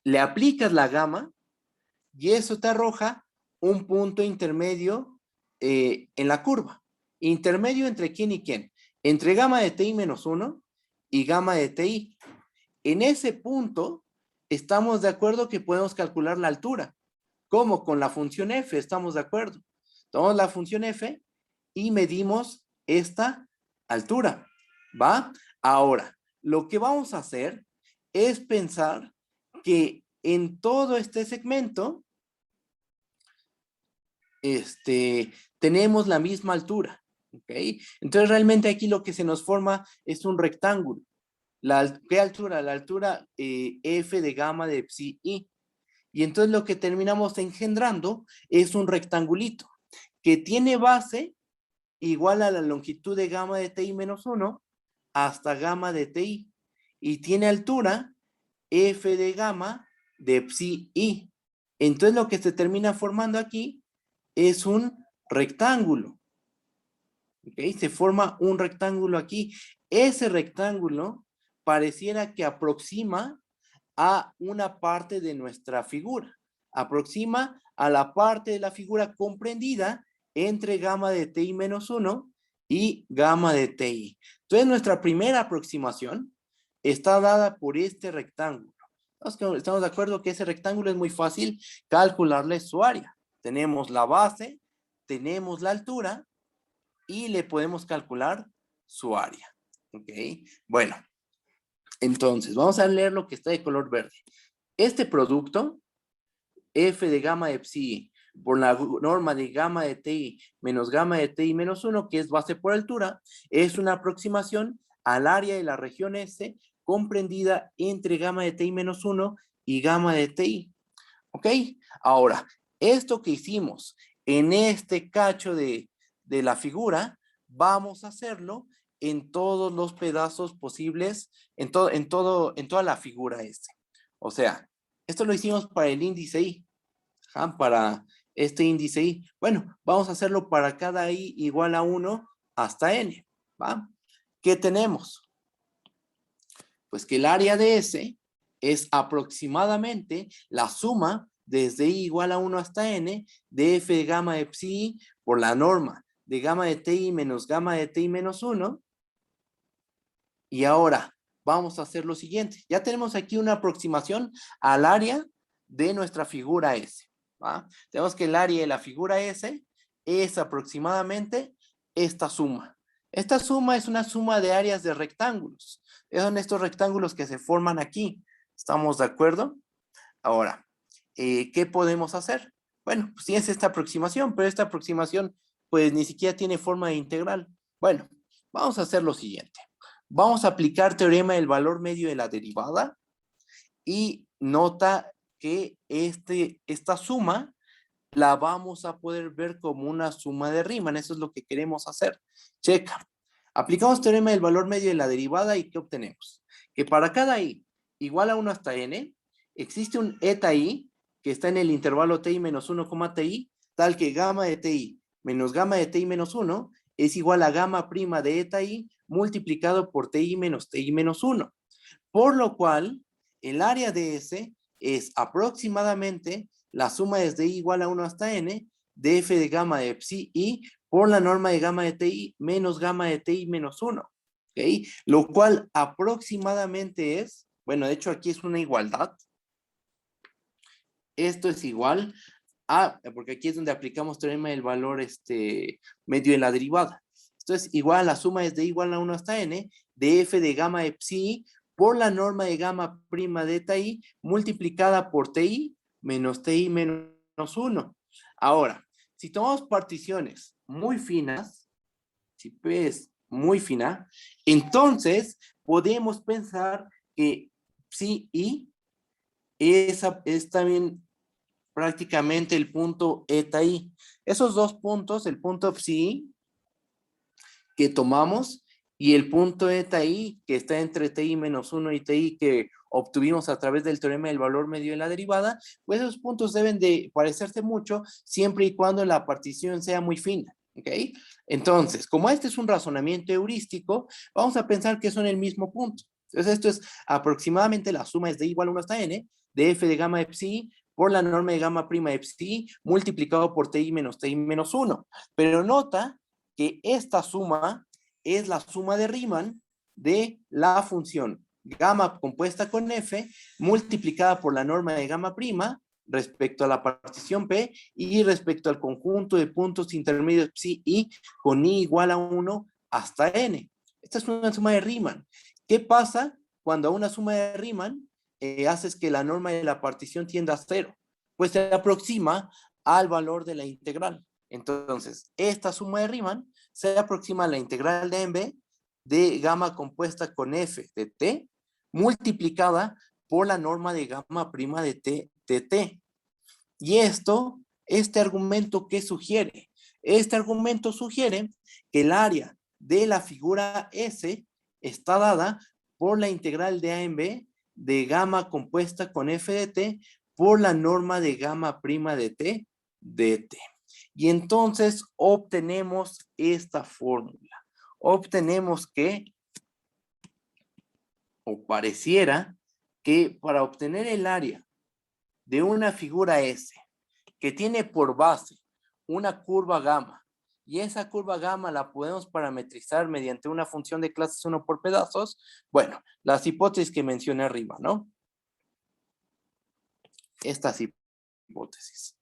S1: Le aplicas la gamma y eso te arroja un punto intermedio en la curva. ¿Intermedio entre quién y quién? Entre gamma de TI menos 1 y gamma de TI. En ese punto, estamos de acuerdo que podemos calcular la altura. ¿Cómo? Con la función f, estamos de acuerdo. Tomamos la función f y medimos esta altura, ¿va? Ahora, lo que vamos a hacer es pensar que en todo este segmento, tenemos la misma altura, ¿ok? Entonces, realmente aquí lo que se nos forma es un rectángulo. ¿Qué altura? La altura f de gamma de psi i. Y entonces lo que terminamos engendrando es un rectangulito que tiene base igual a la longitud de gamma de TI menos 1 hasta gamma de TI. Y tiene altura f de gamma de psi i. Entonces lo que se termina formando aquí es un rectángulo. ¿Ok? Se forma un rectángulo aquí. Ese rectángulo pareciera que aproxima a una parte de nuestra figura. Aproxima a la parte de la figura comprendida entre gamma de TI menos 1 y gamma de TI. Entonces, nuestra primera aproximación está dada por este rectángulo. Estamos de acuerdo que ese rectángulo es muy fácil calcularle su área. Tenemos la base, tenemos la altura y le podemos calcular su área. ¿Ok? Bueno, entonces, vamos a leer lo que está de color verde. Este producto, f de gamma de psi por la norma de gamma de ti menos gamma de ti menos 1, que es base por altura, es una aproximación al área de la región S comprendida entre gamma de ti menos 1 y gamma de ti. ¿Ok? Ahora, esto que hicimos en este cacho de la figura, vamos a hacerlo en todos los pedazos posibles, en toda la figura S. O sea, esto lo hicimos para el índice I, para este índice I. Bueno, vamos a hacerlo para cada I igual a 1 hasta N, ¿va? ¿Qué tenemos? Pues que el área de S es aproximadamente la suma desde I igual a 1 hasta N de f de gamma de psi por la norma de gamma de ti menos gamma de ti menos 1. Y ahora vamos a hacer lo siguiente. Ya tenemos aquí una aproximación al área de nuestra figura S, ¿va? Tenemos que el área de la figura S es aproximadamente esta suma. Esta suma es una suma de áreas de rectángulos. Son estos rectángulos que se forman aquí. ¿Estamos de acuerdo? Ahora, ¿qué podemos hacer? Bueno, pues tienes esta aproximación, pero esta aproximación pues ni siquiera tiene forma de integral. Bueno, vamos a hacer lo siguiente. Vamos a aplicar teorema del valor medio de la derivada y nota que esta suma la vamos a poder ver como una suma de Riemann. Eso es lo que queremos hacer. Checa. Aplicamos teorema del valor medio de la derivada y ¿qué obtenemos? Que para cada i igual a 1 hasta n, existe un eta i que está en el intervalo ti menos 1, ti, tal que gamma de ti menos gamma de ti menos 1 es igual a gamma prima de eta i multiplicado por ti menos 1. Por lo cual, el área de S es aproximadamente la suma desde i igual a 1 hasta n de f de gamma de psi i por la norma de gamma de ti menos gamma de ti menos 1. ¿Ok? Lo cual aproximadamente es, bueno, de hecho aquí es una igualdad. Esto es igual a, porque aquí es donde aplicamos teorema del valor medio de la derivada. Esto es igual, la suma es de igual a 1 hasta n, de f de gamma psi por la norma de gamma prima de eta i multiplicada por ti menos 1. Ahora, si tomamos particiones muy finas, si P es muy fina, entonces podemos pensar que psi i es también prácticamente el punto eta i. Esos dos puntos, el punto psi que tomamos y el punto eta i que está entre ti menos 1 y ti que obtuvimos a través del teorema del valor medio de la derivada, pues esos puntos deben de parecerse mucho siempre y cuando la partición sea muy fina. ¿Ok? Entonces, como este es un razonamiento heurístico, vamos a pensar que son el mismo punto. Entonces, esto es aproximadamente la suma es de igual 1 hasta n de f de gamma psi por la norma de gamma prima psi multiplicado por ti menos 1. Pero nota que esta suma es la suma de Riemann de la función gamma compuesta con f multiplicada por la norma de gamma prima respecto a la partición P y respecto al conjunto de puntos intermedios psi y con i igual a 1 hasta n. Esta es una suma de Riemann. ¿Qué pasa cuando a una suma de Riemann haces que la norma de la partición tienda a 0? Pues se aproxima al valor de la integral. Entonces, esta suma de Riemann se aproxima a la integral de m de gamma compuesta con f de t multiplicada por la norma de gamma prima de t de t. Y este argumento, ¿qué sugiere? Este argumento sugiere que el área de la figura S está dada por la integral de a en b de gamma compuesta con f de t por la norma de gamma prima de t de t. Y entonces obtenemos esta fórmula. Obtenemos que, o pareciera, que para obtener el área de una figura S que tiene por base una curva gamma, y esa curva gamma la podemos parametrizar mediante una función de clases 1 por pedazos, bueno, las hipótesis que mencioné arriba, ¿no? Estas hipótesis.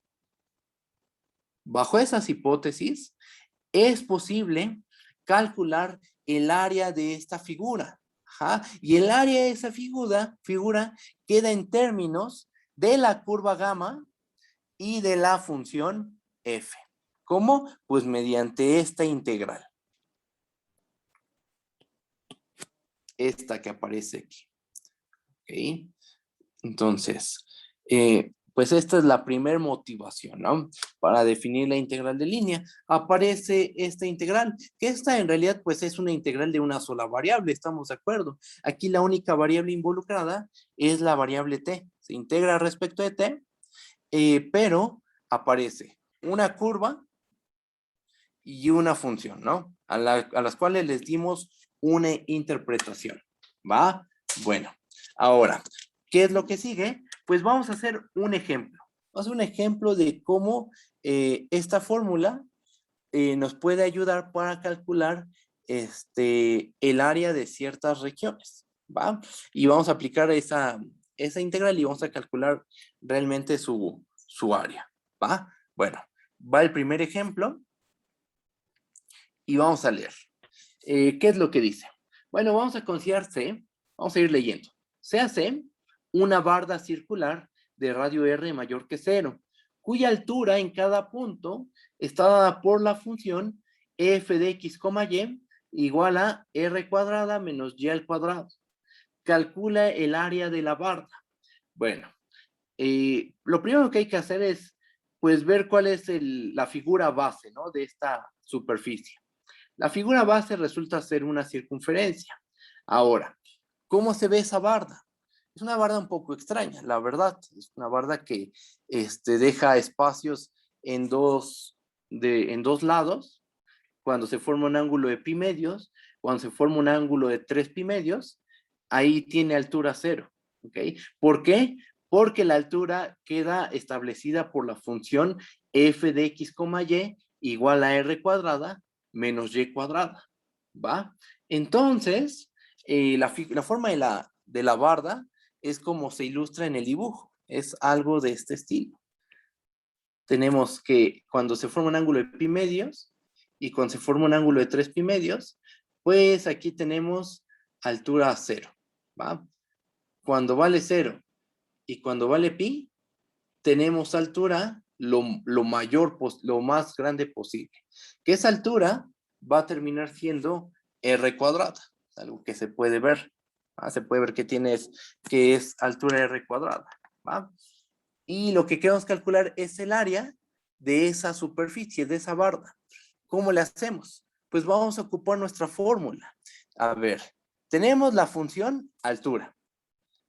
S1: Bajo esas hipótesis, es posible calcular el área de esta figura. Ajá. Y el área de esa figura queda en términos de la curva gamma y de la función f. ¿Cómo? Pues mediante esta integral. Esta que aparece aquí. ¿Ok? Entonces, pues esta es la primera motivación, ¿no? Para definir la integral de línea. Aparece esta integral, que esta en realidad pues es una integral de una sola variable, ¿estamos de acuerdo? Aquí la única variable involucrada es la variable t. Se integra respecto de t, pero aparece una curva y una función, ¿no? A las cuales les dimos una interpretación, ¿va? Bueno, ahora, ¿qué es lo que sigue? Pues vamos a hacer un ejemplo. Vamos a hacer un ejemplo de cómo esta fórmula nos puede ayudar para calcular el área de ciertas regiones, ¿va? Y vamos a aplicar esa integral y vamos a calcular realmente su área, ¿va? Bueno, va el primer ejemplo y vamos a leer. ¿Qué es lo que dice? Bueno, vamos a considerar C, vamos a ir leyendo. Se hace una barda circular de radio R mayor que 0, cuya altura en cada punto está dada por la función f de x, y igual a r cuadrada menos y al cuadrado. Calcula el área de la barda. Bueno, lo primero que hay que hacer es pues ver cuál es la figura base, ¿no? De esta superficie. La figura base resulta ser una circunferencia. Ahora, ¿cómo se ve esa barda? Es una barda un poco extraña, la verdad. Es una barda que deja espacios en dos lados. Cuando se forma un ángulo de pi medios, cuando se forma un ángulo de 3 pi medios, ahí tiene altura 0. ¿Ok? ¿Por qué? Porque la altura queda establecida por la función f de x, y igual a r cuadrada menos y cuadrada, ¿va? Entonces, la forma de la barda es como se ilustra en el dibujo. Es algo de este estilo. Tenemos que cuando se forma un ángulo de pi medios y cuando se forma un ángulo de 3 pi medios, pues aquí tenemos altura 0, ¿va? Cuando vale 0 y cuando vale pi, tenemos altura lo más grande posible. Que esa altura va a terminar siendo r cuadrada, algo que se puede ver. ¿Va? Se puede ver que es altura r cuadrada. ¿Va? Y lo que queremos calcular es el área de esa superficie, de esa barda. ¿Cómo le hacemos? Pues vamos a ocupar nuestra fórmula. A ver, tenemos la función altura,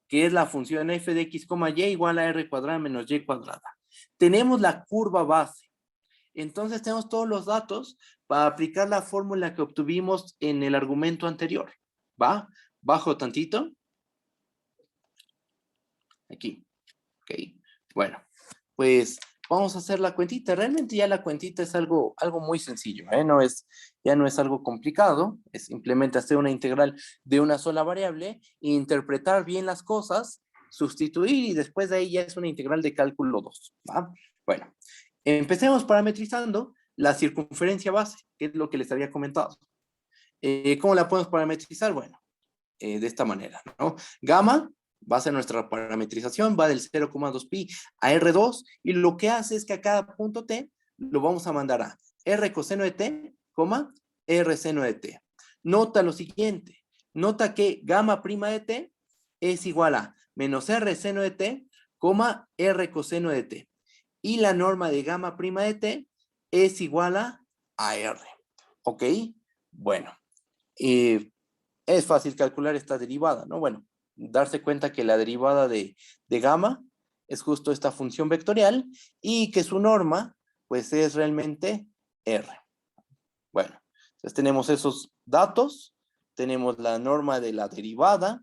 S1: que es la función f de x, y igual a r cuadrada menos y cuadrada. Tenemos la curva base. Entonces tenemos todos los datos para aplicar la fórmula que obtuvimos en el argumento anterior. ¿Va? Bajo tantito. Aquí. Ok. Bueno, pues vamos a hacer la cuentita. Realmente ya la cuentita es algo muy sencillo, ¿eh? Ya no es algo complicado. Es simplemente hacer una integral de una sola variable, interpretar bien las cosas, sustituir y después de ahí ya es una integral de cálculo 2. ¿Va? Bueno, empecemos parametrizando la circunferencia base, que es lo que les había comentado. ¿Cómo la podemos parametrizar? Bueno, de esta manera, ¿no? Gamma va a ser nuestra parametrización, va del 0,2 pi a R2, y lo que hace es que a cada punto T lo vamos a mandar a R coseno de T, R seno de T. Nota lo siguiente, nota que gamma prima de T es igual a menos R seno de T, R coseno de T. Y la norma de gamma prima de T es igual a R. ¿Ok? Bueno, es fácil calcular esta derivada, ¿no? Bueno, darse cuenta que la derivada de gamma es justo esta función vectorial y que su norma, pues, es realmente R. Bueno, entonces tenemos esos datos, tenemos la norma de la derivada,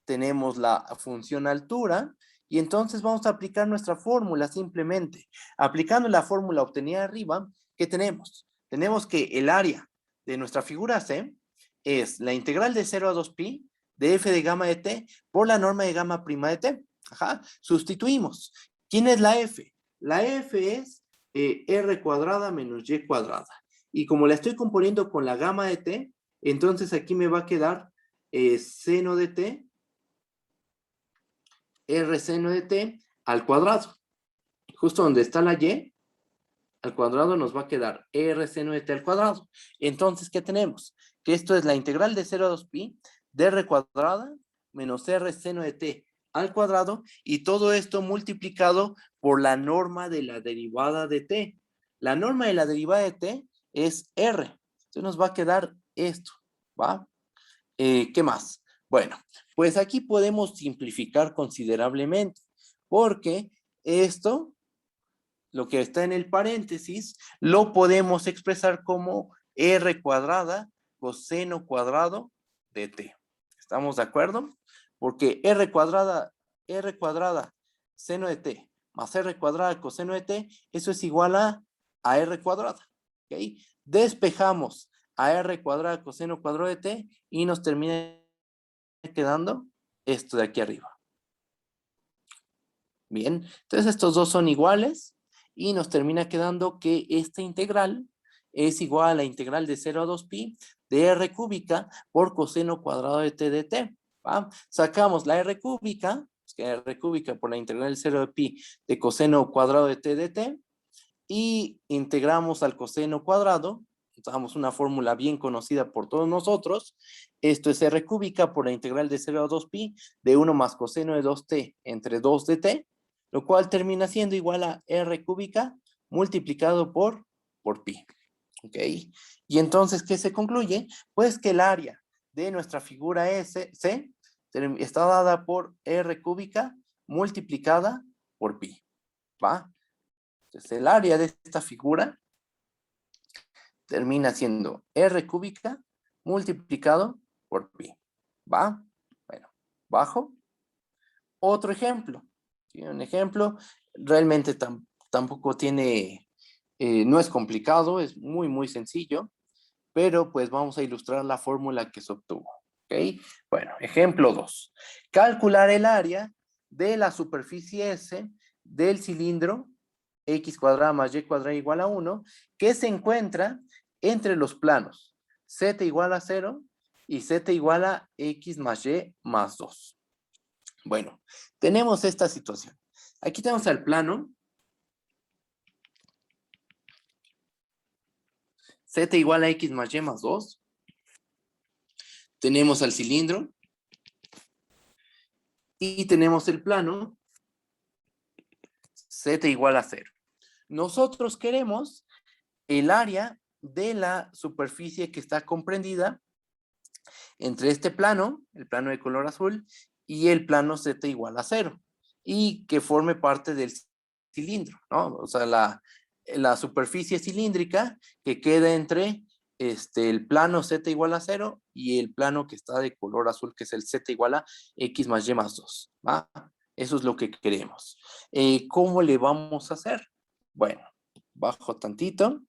S1: tenemos la función altura, y entonces vamos a aplicar nuestra fórmula simplemente. Aplicando la fórmula obtenida arriba, ¿qué tenemos? Tenemos que el área de nuestra figura C es la integral de 0 a 2pi de f de gamma de t por la norma de gamma prima de t. Ajá. Sustituimos. ¿Quién es la f? La f es r cuadrada menos y cuadrada. Y como la estoy componiendo con la gamma de t, entonces aquí me va a quedar seno de t, r seno de t al cuadrado. Justo donde está la y, al cuadrado nos va a quedar r seno de t al cuadrado. Entonces, ¿qué tenemos? Que esto es la integral de 0 a 2pi de r cuadrada menos r seno de t al cuadrado, y todo esto multiplicado por la norma de la derivada de t. La norma de la derivada de t es r. Entonces nos va a quedar esto, ¿va? ¿Qué más? Bueno, pues aquí podemos simplificar considerablemente, porque esto, lo que está en el paréntesis, lo podemos expresar como r cuadrada coseno cuadrado de t. ¿Estamos de acuerdo? Porque r cuadrada seno de t más r cuadrada coseno de t, eso es igual a r cuadrada. ¿Ok? Despejamos a r cuadrada coseno cuadrado de t y nos termina quedando esto de aquí arriba. Bien, entonces estos dos son iguales y nos termina quedando que esta integral es igual a la integral de 0 a 2pi de r cúbica por coseno cuadrado de t de t. ¿Va? Sacamos la r cúbica, es que r cúbica por la integral del 0 de pi de coseno cuadrado de t de t, y integramos al coseno cuadrado. Usamos una fórmula bien conocida por todos nosotros. Esto es r cúbica por la integral de 0 a 2pi de 1 más coseno de 2t entre 2 de t, lo cual termina siendo igual a r cúbica multiplicado por pi. ¿Ok? Y entonces, ¿qué se concluye? Pues que el área de nuestra figura C está dada por r cúbica multiplicada por pi. ¿Va? Entonces, el área de esta figura termina siendo r cúbica multiplicado por pi. ¿Va? Bueno, bajo. Otro ejemplo. ¿Sí? Un ejemplo realmente tampoco tiene, no es complicado, es muy, muy sencillo. pero pues vamos a ilustrar la fórmula que se obtuvo. ¿Ok? Bueno, ejemplo 2. Calcular el área de la superficie S del cilindro x cuadrada más y cuadrada igual a 1, que se encuentra entre los planos z igual a 0 y z igual a x más y más 2. Bueno, tenemos esta situación. Aquí tenemos el plano z igual a x más y más 2. Tenemos al cilindro y tenemos el plano z igual a 0. Nosotros queremos el área de la superficie que está comprendida entre este plano, el plano de color azul, y el plano z igual a 0, y que forme parte del cilindro, ¿no? O sea, la superficie cilíndrica que queda entre el plano z igual a 0 y el plano que está de color azul, que es el z igual a x más y más 2, ¿va? Eso es lo que queremos. ¿Cómo le vamos a hacer? Bueno, bajo tantito.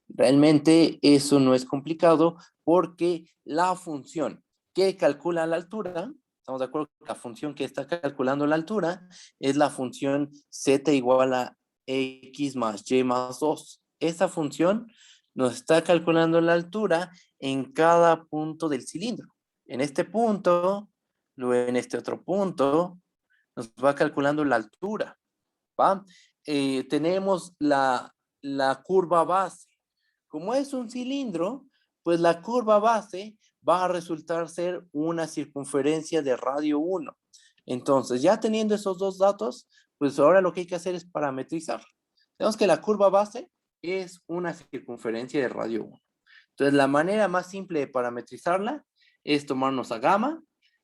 S1: Realmente eso no es complicado porque la función que calcula la altura, estamos de acuerdo que la función que está calculando la altura es la función z igual a x más y más 2. Esa función nos está calculando la altura en cada punto del cilindro. En este punto, luego en este otro punto, nos va calculando la altura, ¿va? Tenemos la curva base. Como es un cilindro, pues la curva base va a resultar ser una circunferencia de radio 1. Entonces, ya teniendo esos dos datos, pues ahora lo que hay que hacer es parametrizar. Tenemos que la curva base es una circunferencia de radio 1. Entonces, la manera más simple de parametrizarla es tomarnos a gamma,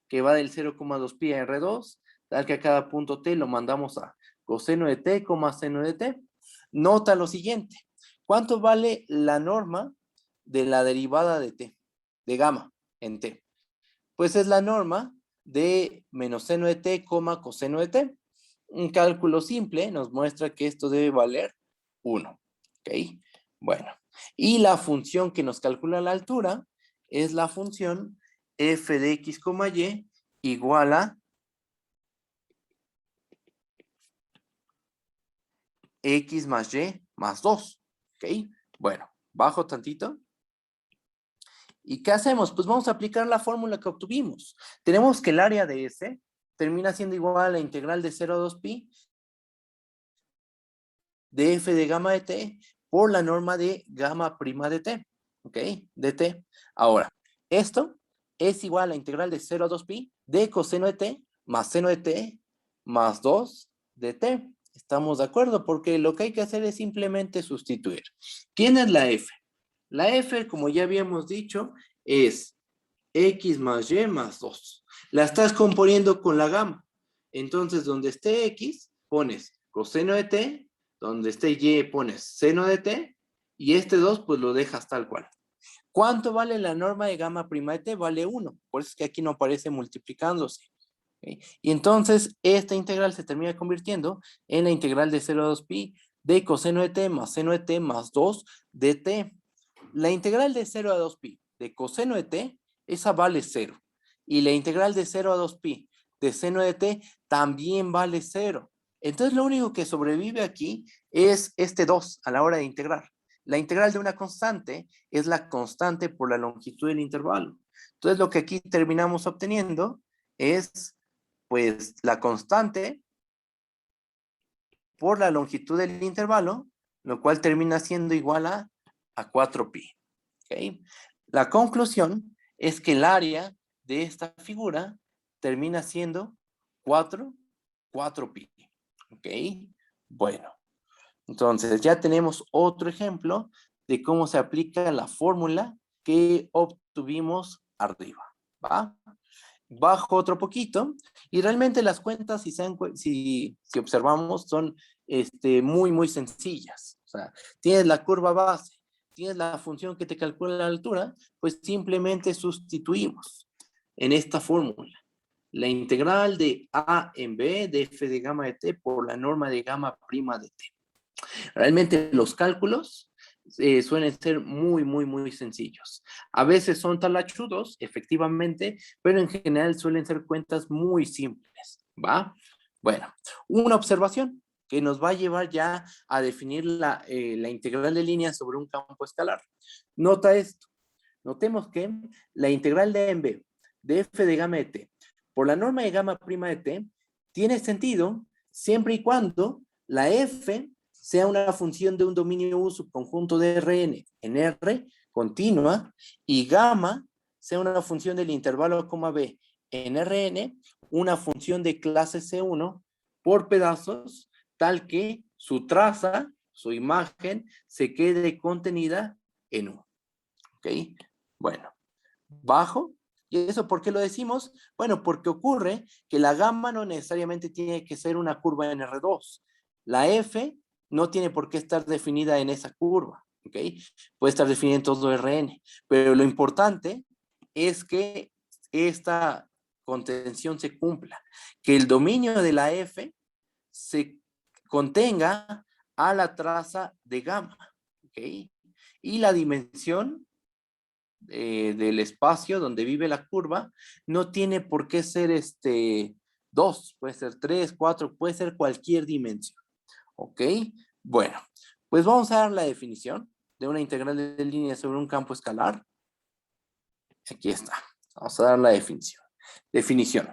S1: que va del 0,2 pi a R2, tal que a cada punto t lo mandamos a coseno de t, seno de t. Nota lo siguiente. ¿Cuánto vale la norma de la derivada de t, de gamma en t? Pues es la norma de menos seno de t, coseno de t. Un cálculo simple nos muestra que esto debe valer 1. ¿Ok? Bueno, y la función que nos calcula la altura es la función f de x, y igual a x más y más 2. ¿Ok? Bueno, bajo tantito. ¿Y qué hacemos? Pues vamos a aplicar la fórmula que obtuvimos. Tenemos que el área de S termina siendo igual a la integral de 0 a 2 pi de f de gamma de t por la norma de gamma prima de t. ¿Ok? De t. Ahora, esto es igual a la integral de 0 a 2 pi de coseno de t más seno de t más 2 de t. ¿Estamos de acuerdo? Porque lo que hay que hacer es simplemente sustituir. ¿Quién es la f? La f, como ya habíamos dicho, es x más y más 2. La estás componiendo con la gamma. Entonces, donde esté x, pones coseno de t, donde esté y, pones seno de t, y este 2, pues lo dejas tal cual. ¿Cuánto vale la norma de gamma prima de t? Vale 1. Por eso es que aquí no aparece multiplicándose. ¿Okay? Y entonces, esta integral se termina convirtiendo en la integral de 0 a 2 pi de coseno de t más seno de t más 2 de t. La integral de 0 a 2 pi de coseno de t, esa vale 0. Y la integral de 0 a 2 pi de seno de t también vale 0. Entonces lo único que sobrevive aquí es este 2 a la hora de integrar. La integral de una constante es la constante por la longitud del intervalo. Entonces lo que aquí terminamos obteniendo es pues la constante por la longitud del intervalo, lo cual termina siendo igual a 4pi. ¿Okay? La conclusión es que el área de esta figura termina siendo 4pi. ¿Ok? Bueno, entonces ya tenemos otro ejemplo de cómo se aplica la fórmula que obtuvimos arriba. ¿Va? Bajo otro poquito y realmente las cuentas, si observamos, son muy, muy sencillas. O sea, tienes la curva base, tienes la función que te calcula la altura, pues simplemente sustituimos en esta fórmula la integral de a en b de f de gamma de t por la norma de gamma prima de t. Realmente los cálculos suelen ser muy sencillos. A veces son talachudos, efectivamente, pero en general suelen ser cuentas muy simples, ¿va? Bueno, una observación que nos va a llevar ya a definir la integral de línea sobre un campo escalar. Nota esto. Notemos que la integral de en B de f de gamma de t por la norma de gamma prima de t tiene sentido siempre y cuando la f sea una función de un dominio U subconjunto de Rn en R continua y gamma sea una función del intervalo B en Rn, una función de clase C1 por pedazos, tal que su traza, su imagen, se quede contenida en U. ¿Ok? Bueno, bajo. ¿Y eso por qué lo decimos? Bueno, porque ocurre que la gamma no necesariamente tiene que ser una curva en R2. La F no tiene por qué estar definida en esa curva, ¿ok? Puede estar definida en todo Rn, pero lo importante es que esta contención se cumpla, que el dominio de la F se contenga a la traza de gamma, ¿ok? Y la dimensión del espacio donde vive la curva no tiene por qué ser 2, puede ser 3, 4, puede ser cualquier dimensión. ¿Ok? Bueno, pues vamos a dar la definición de una integral de línea sobre un campo escalar. Aquí está. Vamos a dar la definición. Definición.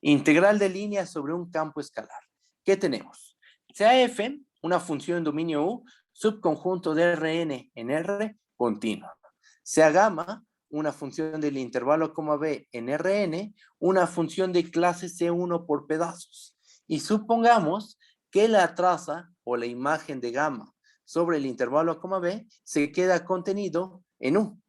S1: Integral de línea sobre un campo escalar. ¿Qué tenemos? Sea f una función en dominio U, subconjunto de Rn en R continua. Sea gamma una función del intervalo B en Rn, una función de clase C1 por pedazos. Y supongamos que la traza o la imagen de gamma sobre el intervalo B se queda contenido en U.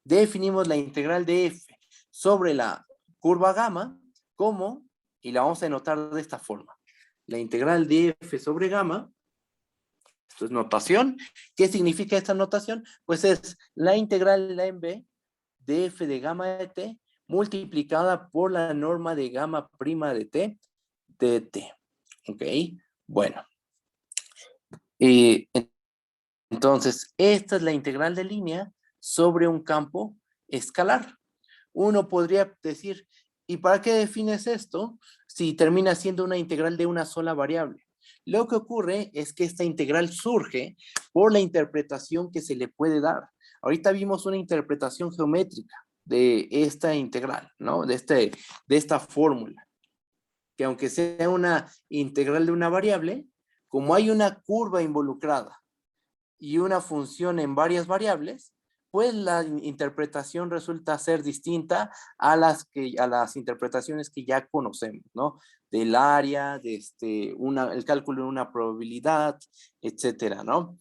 S1: Definimos la integral de f sobre la curva gamma como, y la vamos a denotar de esta forma, la integral de f sobre gamma, esto es notación. ¿Qué significa esta notación? Pues es la integral de la en b de f de gamma de t multiplicada por la norma de gamma prima de t de t. ¿Ok? Bueno. Entonces, esta es la integral de línea sobre un campo escalar. Uno podría decir, ¿y para qué defines esto si termina siendo una integral de una sola variable? Lo que ocurre es que esta integral surge por la interpretación que se le puede dar. Ahorita vimos una interpretación geométrica de esta integral, ¿no? De esta fórmula, que aunque sea una integral de una variable, como hay una curva involucrada y una función en varias variables, pues la interpretación resulta ser distinta a las interpretaciones que ya conocemos, ¿no? Del área, de el cálculo de una probabilidad, etcétera, ¿no?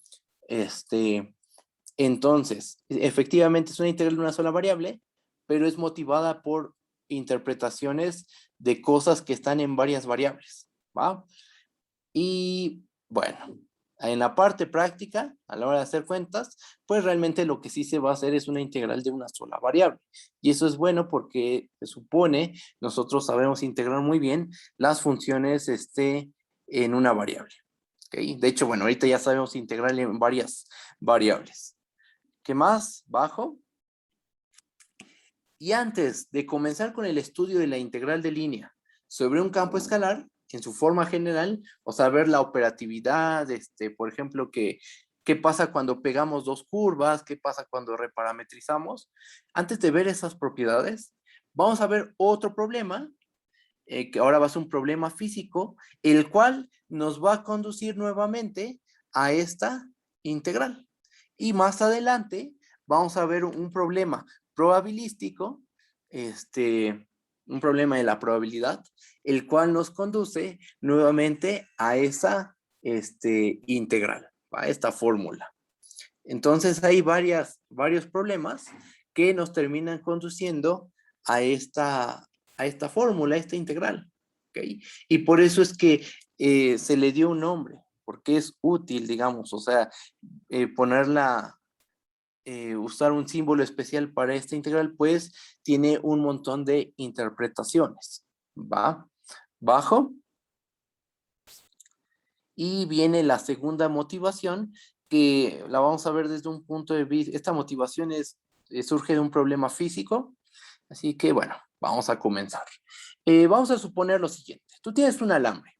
S1: Entonces, efectivamente es una integral de una sola variable, pero es motivada por interpretaciones de cosas que están en varias variables, ¿va? Y bueno, en la parte práctica, a la hora de hacer cuentas, pues realmente lo que sí se va a hacer es una integral de una sola variable. Y eso es bueno porque se supone nosotros sabemos integrar muy bien las funciones en una variable. ¿Okay? De hecho, bueno, ahorita ya sabemos integrar en varias variables. ¿Qué más? Bajo. Y antes de comenzar con el estudio de la integral de línea sobre un campo escalar, en su forma general, o sea, ver la operatividad, por ejemplo, qué pasa cuando pegamos dos curvas, qué pasa cuando reparametrizamos. Antes de ver esas propiedades, vamos a ver otro problema, que ahora va a ser un problema físico, el cual nos va a conducir nuevamente a esta integral. Y más adelante vamos a ver un problema probabilístico, un problema de la probabilidad, el cual nos conduce nuevamente a esa integral, a esta fórmula. Entonces hay varios problemas que nos terminan conduciendo a esta fórmula, a esta integral. ¿Okay? Y por eso es que se le dio un nombre, porque es útil, digamos, o sea, usar un símbolo especial para esta integral, pues tiene un montón de interpretaciones. ¿Va? Bajo. Y viene la segunda motivación, que la vamos a ver desde un punto de vista. Esta motivación surge de un problema físico. Así que bueno, vamos a comenzar. Vamos a suponer lo siguiente. Tú tienes un alambre,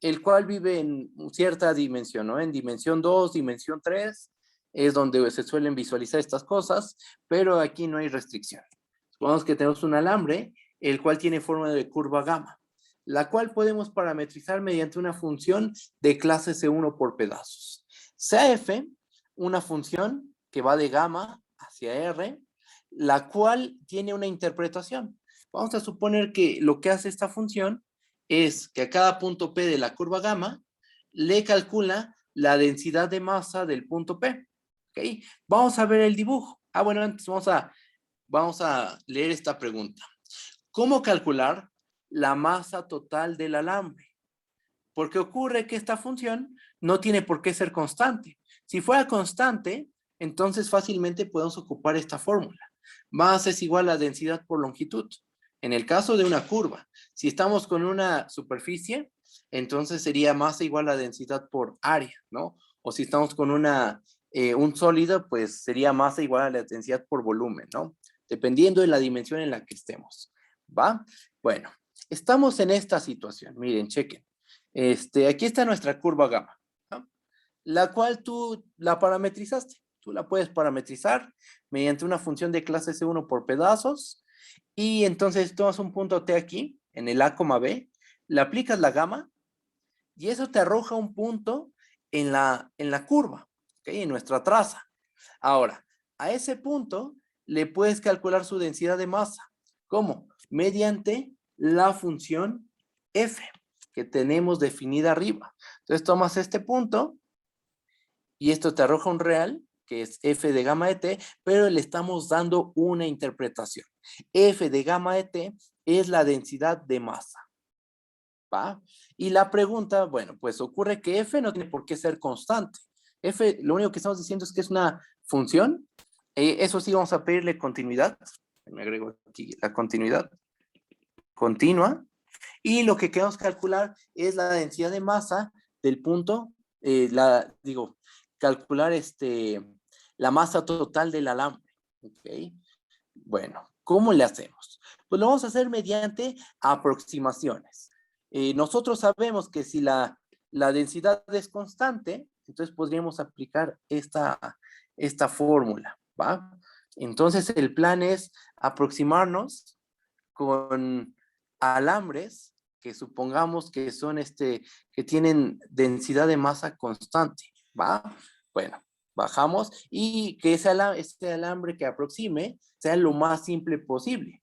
S1: el cual vive en cierta dimensión, ¿no? En dimensión 2, dimensión 3, es donde se suelen visualizar estas cosas, pero aquí no hay restricción. Supongamos que tenemos un alambre, el cual tiene forma de curva gamma, la cual podemos parametrizar mediante una función de clase C1 por pedazos. Sea f una función que va de gamma hacia R, la cual tiene una interpretación. Vamos a suponer que lo que hace esta función es que a cada punto P de la curva gamma le calcula la densidad de masa del punto P. ¿Okay? Vamos a ver el dibujo. Bueno, antes vamos a leer esta pregunta. ¿Cómo calcular la masa total del alambre? Porque ocurre que esta función no tiene por qué ser constante. Si fuera constante, entonces fácilmente podemos ocupar esta fórmula. Masa es igual a densidad por longitud. En el caso de una curva, si estamos con una superficie, entonces sería masa igual a densidad por área, ¿no? O si estamos con un sólido, pues sería masa igual a la densidad por volumen, ¿no? Dependiendo de la dimensión en la que estemos, ¿va? Bueno, estamos en esta situación. Miren, chequen. Aquí está nuestra curva gamma, ¿no? La cual tú la parametrizaste. Tú la puedes parametrizar mediante una función de clase C1 por pedazos. Y entonces tomas un punto T aquí, en el A, B, le aplicas la gamma y eso te arroja un punto en la curva, ¿okay? En nuestra traza. Ahora, a ese punto le puedes calcular su densidad de masa. ¿Cómo? Mediante la función F que tenemos definida arriba. Entonces tomas este punto y esto te arroja un real, que es f de gamma de t, pero le estamos dando una interpretación. F de gamma de t es la densidad de masa, ¿va? Y la pregunta, bueno, pues ocurre que f no tiene por qué ser constante. F, lo único que estamos diciendo es que es una función. Eso sí, vamos a pedirle continuidad. Me agrego aquí la continuidad continua. Y lo que queremos calcular es la densidad de masa del punto, calcular la masa total del alambre. ¿Okay? Bueno, ¿cómo le hacemos? Pues lo vamos a hacer mediante aproximaciones. Nosotros sabemos que si la densidad es constante, entonces podríamos aplicar esta fórmula, ¿va? Entonces el plan es aproximarnos con alambres que supongamos que son que tienen densidad de masa constante, ¿va? Bueno, bajamos y que este alambre que aproxime sea lo más simple posible.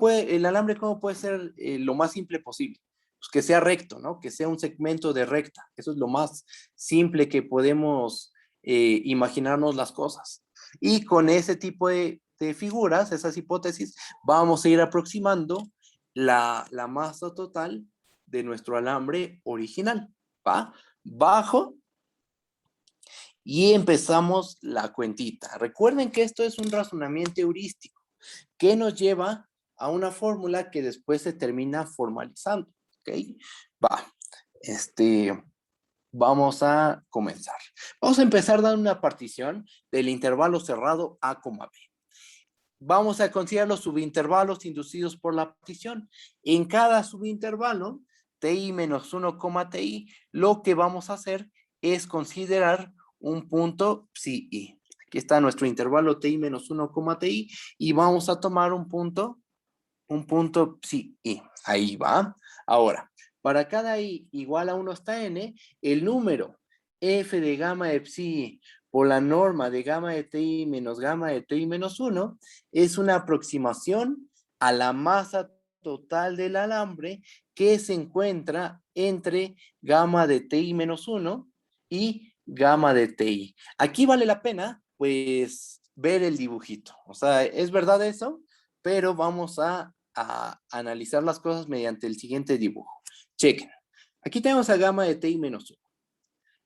S1: El alambre cómo puede ser lo más simple posible? Pues que sea recto, ¿no? Que sea un segmento de recta. Eso es lo más simple que podemos imaginarnos las cosas. Y con ese tipo de figuras, esas hipótesis, vamos a ir aproximando la masa total de nuestro alambre original, ¿va? Bajo y empezamos la cuentita. Recuerden que esto es un razonamiento heurístico que nos lleva a una fórmula que después se termina formalizando, ¿ok? Va, vamos a comenzar. Vamos a empezar dando una partición del intervalo cerrado A, B. Vamos a considerar los subintervalos inducidos por la partición. En cada subintervalo, ti menos 1, ti, lo que vamos a hacer es considerar un punto psi. Aquí está nuestro intervalo ti menos 1, ti, y vamos a tomar un punto psi. Ahí va. Ahora, para cada i igual a 1 hasta n, el número f de gamma de psi por la norma de gamma de ti menos gamma de ti menos 1 es una aproximación a la masa total del alambre que se encuentra entre gamma de ti menos 1 y gamma de ti. Aquí vale la pena, pues, ver el dibujito. O sea, es verdad eso, pero vamos a analizar las cosas mediante el siguiente dibujo. Chequen. Aquí tenemos a gamma de ti menos 1.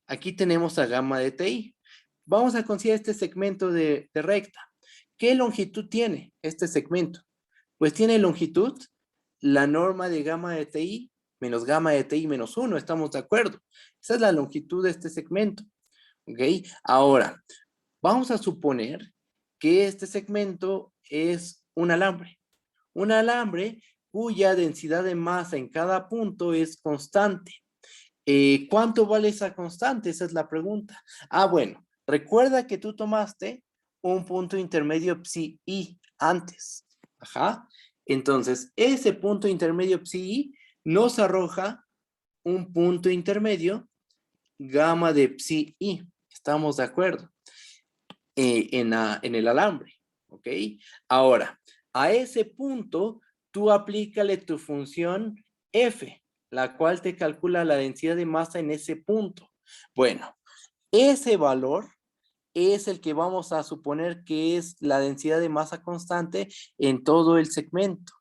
S1: Aquí tenemos a gamma de ti. Vamos a considerar este segmento de recta. ¿Qué longitud tiene este segmento? Pues tiene longitud la norma de gamma de ti menos gamma de ti menos 1, ¿estamos de acuerdo? Esa es la longitud de este segmento, ¿ok? Ahora, vamos a suponer que este segmento es un alambre cuya densidad de masa en cada punto es constante. ¿Cuánto vale esa constante? Esa es la pregunta. Ah, bueno, recuerda que tú tomaste un punto intermedio psi antes. Ajá. Entonces, ese punto intermedio psi nos arroja un punto intermedio gamma de psi. ¿Estamos de acuerdo? En el alambre. ¿Ok? Ahora, a ese punto, tú aplícale tu función f, la cual te calcula la densidad de masa en ese punto. Bueno, ese valor es el que vamos a suponer que es la densidad de masa constante en todo el segmento.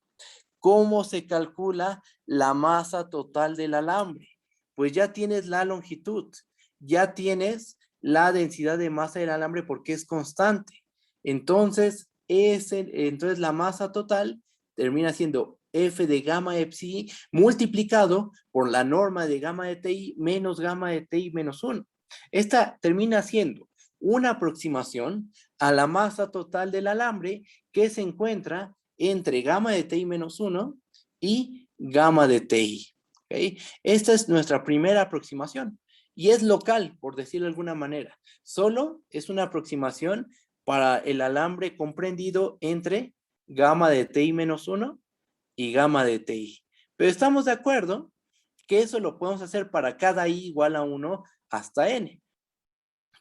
S1: ¿Cómo se calcula la masa total del alambre? Pues ya tienes la longitud, ya tienes la densidad de masa del alambre porque es constante. Entonces, entonces la masa total termina siendo F de gamma de psi multiplicado por la norma de gamma de ti menos gamma de ti menos 1. Esta termina siendo una aproximación a la masa total del alambre que se encuentra entre gamma de ti menos 1 y gamma de ti. ¿Okay? Esta es nuestra primera aproximación y es local, por decirlo de alguna manera. Solo es una aproximación para el alambre comprendido entre gamma de ti menos 1 y gamma de ti. Pero estamos de acuerdo que eso lo podemos hacer para cada i igual a 1 hasta n.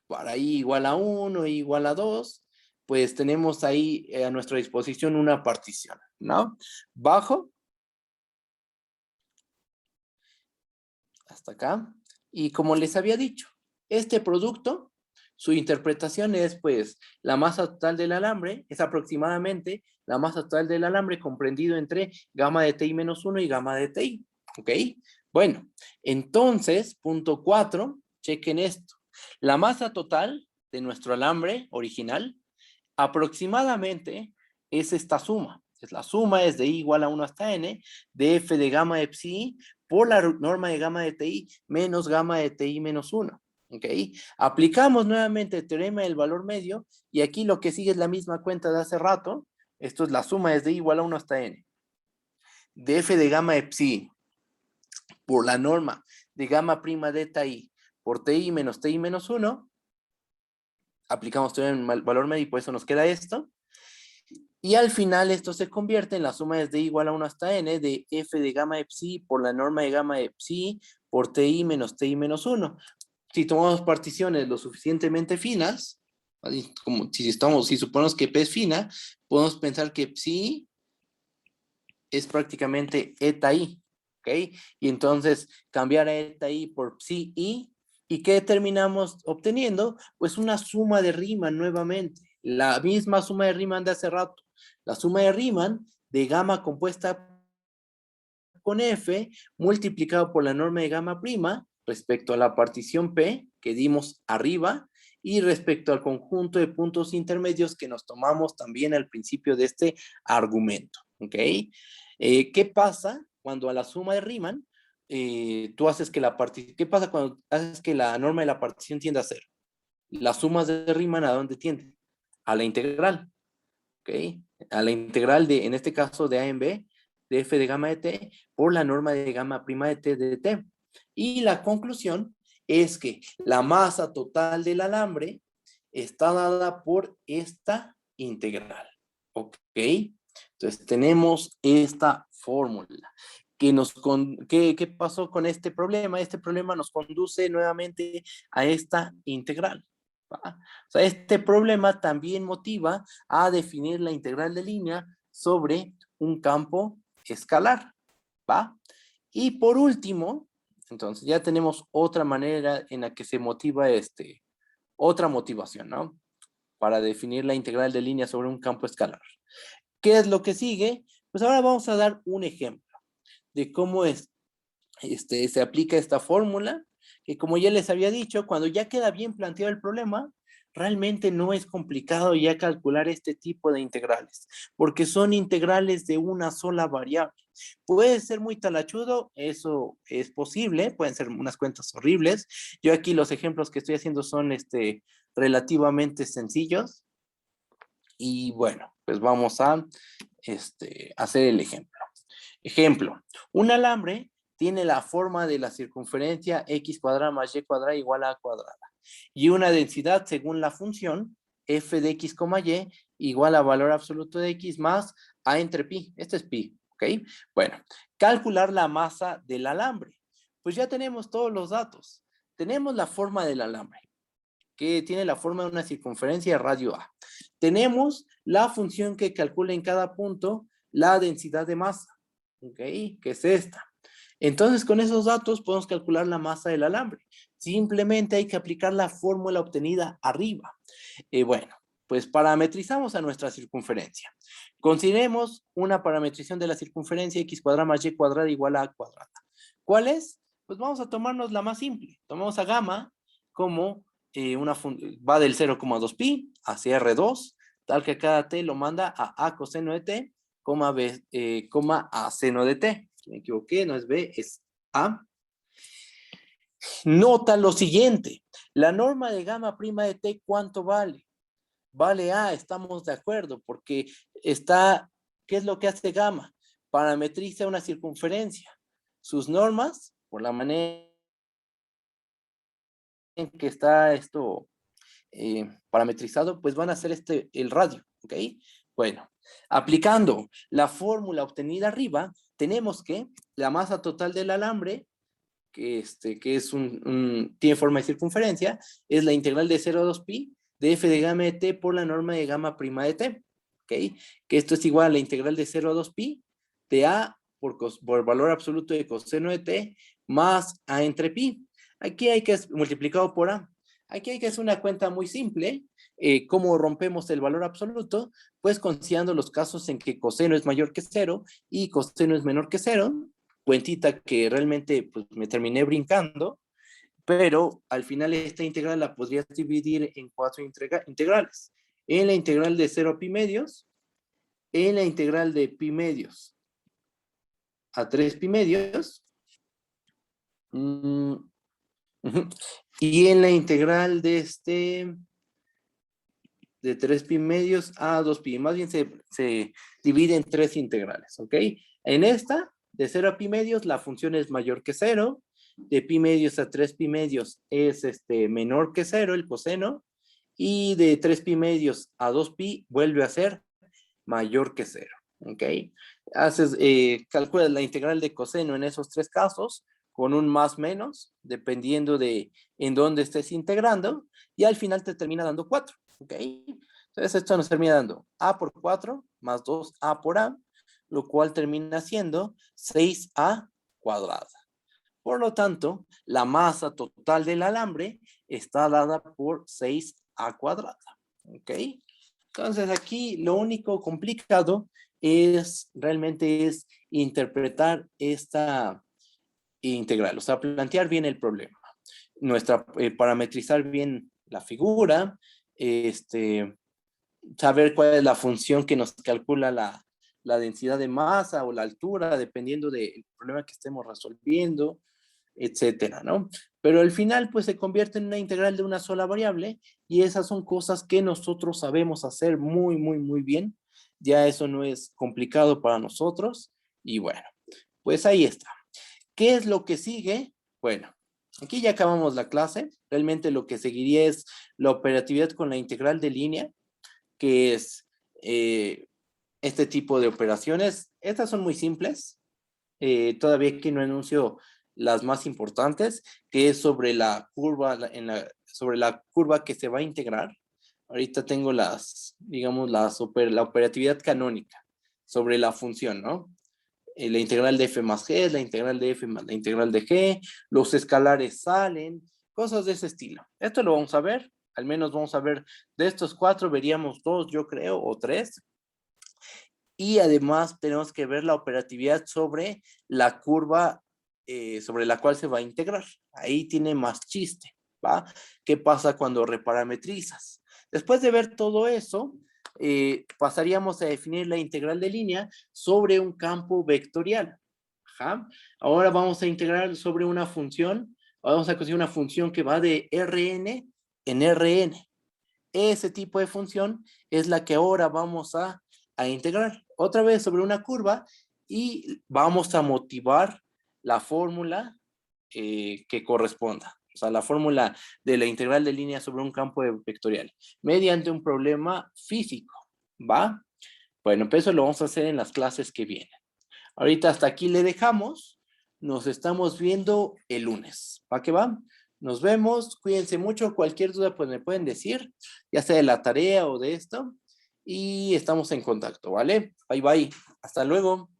S1: Para i igual a 1, i igual a 2, pues tenemos ahí a nuestra disposición una partición, ¿no? Bajo hasta acá. Y como les había dicho, este producto, su interpretación es pues la masa total del alambre, es aproximadamente la masa total del alambre comprendido entre gamma de ti menos 1 y gamma de ti, ¿ok? Bueno, entonces, punto 4, chequen esto. La masa total de nuestro alambre original aproximadamente es esta suma. La suma es de i igual a 1 hasta n de f de gamma de psi por la norma de gamma de ti menos gamma de ti menos 1. ¿Ok? Aplicamos nuevamente el teorema del valor medio y aquí lo que sigue es la misma cuenta de hace rato. Esto es la suma es de i igual a 1 hasta n. De f de gamma de psi por la norma de gamma prima de ti por ti menos 1. Aplicamos teorema del valor medio y por eso nos queda esto. Y al final esto se convierte en la suma de igual a 1 hasta n de f de gamma de psi por la norma de gamma de psi por ti menos 1. Si tomamos particiones lo suficientemente finas, como si suponemos que P es fina, podemos pensar que psi es prácticamente eta i, ¿ok? Y entonces cambiar a eta i por psi i, ¿y qué terminamos obteniendo? Pues una suma de Riemann nuevamente, la misma suma de Riemann de hace rato. La suma de Riemann de gamma compuesta con F multiplicado por la norma de gamma prima respecto a la partición P que dimos arriba y respecto al conjunto de puntos intermedios que nos tomamos también al principio de este argumento. ¿Ok? ¿Qué pasa cuando a la suma de Riemann tú haces que ¿qué pasa cuando haces que la norma de la partición tienda a cero? Las sumas de Riemann ¿a dónde tienden? A la integral. ¿Ok? A la integral de, en este caso, de A en B, de f de gamma de t, por la norma de gamma prima de t de t. Y la conclusión es que la masa total del alambre está dada por esta integral. ¿Ok? Entonces tenemos esta fórmula. ¿Qué pasó con este problema? Este problema nos conduce nuevamente a esta integral. ¿Va? O sea, este problema también motiva a definir la integral de línea sobre un campo escalar, ¿va? Y por último, entonces ya tenemos otra manera en la que se motiva otra motivación, ¿no? Para definir la integral de línea sobre un campo escalar. ¿Qué es lo que sigue? Pues ahora vamos a dar un ejemplo de cómo se aplica esta fórmula, que como ya les había dicho, cuando ya queda bien planteado el problema, realmente no es complicado ya calcular este tipo de integrales, porque son integrales de una sola variable. Puede ser muy talachudo, eso es posible, pueden ser unas cuentas horribles. Yo aquí los ejemplos que estoy haciendo son relativamente sencillos. Y bueno, pues vamos a hacer el ejemplo. Ejemplo, un alambre tiene la forma de la circunferencia x cuadrada más y cuadrada igual a cuadrada. Y una densidad según la función f de x, y igual a valor absoluto de x más a entre pi. Este es pi, ¿ok? Bueno, calcular la masa del alambre. Pues ya tenemos todos los datos. Tenemos la forma del alambre, que tiene la forma de una circunferencia de radio a. Tenemos la función que calcula en cada punto la densidad de masa, ¿ok? Que es esta. Entonces, con esos datos podemos calcular la masa del alambre. Simplemente hay que aplicar la fórmula obtenida arriba. Bueno, pues parametrizamos a nuestra circunferencia. Consideremos una parametrización de la circunferencia x cuadrada más y cuadrada igual a cuadrada. ¿Cuál es? Pues vamos a tomarnos la más simple. Tomamos a gamma como va del 0,2 pi hacia R2, tal que cada t lo manda a coseno de t, a seno de t. Me equivoqué, no es b, es a. Nota lo siguiente, la norma de gamma prima de t, ¿cuánto vale? Vale a, estamos de acuerdo, porque ¿qué es lo que hace gamma? Parametriza una circunferencia. Sus normas, por la manera en que está esto parametrizado, pues van a ser el radio, ¿ok? Bueno, aplicando la fórmula obtenida arriba, tenemos que la masa total del alambre, que es tiene forma de circunferencia, es la integral de 0 a 2 pi de f de gamma de t por la norma de gamma prima de t, ¿ok? Que esto es igual a la integral de 0 a 2 pi de a por valor absoluto de coseno de t más a entre pi. Aquí hay que multiplicado por a. Aquí hay que hacer una cuenta muy simple. ¿Cómo rompemos el valor absoluto? Pues considerando los casos en que coseno es mayor que 0 y coseno es menor que 0. Cuentita que realmente pues, me terminé brincando, pero al final esta integral la podrías dividir en 4 integrales. En la integral de 0 a pi medios, en la integral de pi medios a 3 pi medios, y en la integral de 3 pi medios a 2 pi. Más bien se divide en 3 integrales, ¿ok? En esta, de 0 a pi medios, la función es mayor que 0. De pi medios a 3 pi medios es menor que 0, el coseno. Y de 3 pi medios a 2 pi vuelve a ser mayor que 0, ¿ok? Calculas la integral de coseno en esos tres casos con un más menos, dependiendo de en dónde estés integrando, y al final te termina dando 4, ¿ok? Entonces esto nos termina dando a por 4 más 2a por a, lo cual termina siendo 6a cuadrada. Por lo tanto, la masa total del alambre está dada por 6a cuadrada, ¿ok? Entonces aquí lo único complicado realmente es interpretar esta integral, o sea, plantear bien el problema, parametrizar bien la figura, saber cuál es la función que nos calcula la densidad de masa o la altura, dependiendo del problema que estemos resolviendo, etcétera, ¿no? Pero al final, pues se convierte en una integral de una sola variable y esas son cosas que nosotros sabemos hacer muy, muy, muy bien. Ya eso no es complicado para nosotros y bueno, pues ahí está. ¿Qué es lo que sigue? Bueno, aquí ya acabamos la clase. Realmente lo que seguiría es la operatividad con la integral de línea, que es este tipo de operaciones. Estas son muy simples. Todavía aquí no anuncio las más importantes, que es sobre la curva, sobre la curva que se va a integrar. Ahorita tengo digamos, la operatividad canónica sobre la función, ¿no? La integral de f más g, la integral de f más la integral de g, los escalares salen, cosas de ese estilo. Esto lo vamos a ver, al menos vamos a ver de estos 4, veríamos 2, yo creo, o 3. Y además tenemos que ver la operatividad sobre la curva sobre la cual se va a integrar. Ahí tiene más chiste, ¿va? ¿Qué pasa cuando reparametrizas? Después de ver todo eso, pasaríamos a definir la integral de línea sobre un campo vectorial. Ajá. Ahora vamos a integrar sobre una función, vamos a conseguir una función que va de Rn en Rn. Ese tipo de función es la que ahora vamos a integrar otra vez sobre una curva y vamos a motivar la fórmula que corresponda. O sea, la fórmula de la integral de línea sobre un campo vectorial mediante un problema físico, ¿va? Bueno, pues eso lo vamos a hacer en las clases que vienen. Ahorita hasta aquí le dejamos. Nos estamos viendo el lunes. ¿Va que va? Nos vemos. Cuídense mucho. Cualquier duda pues me pueden decir, ya sea de la tarea o de esto. Y estamos en contacto, ¿vale? Bye, bye. Hasta luego.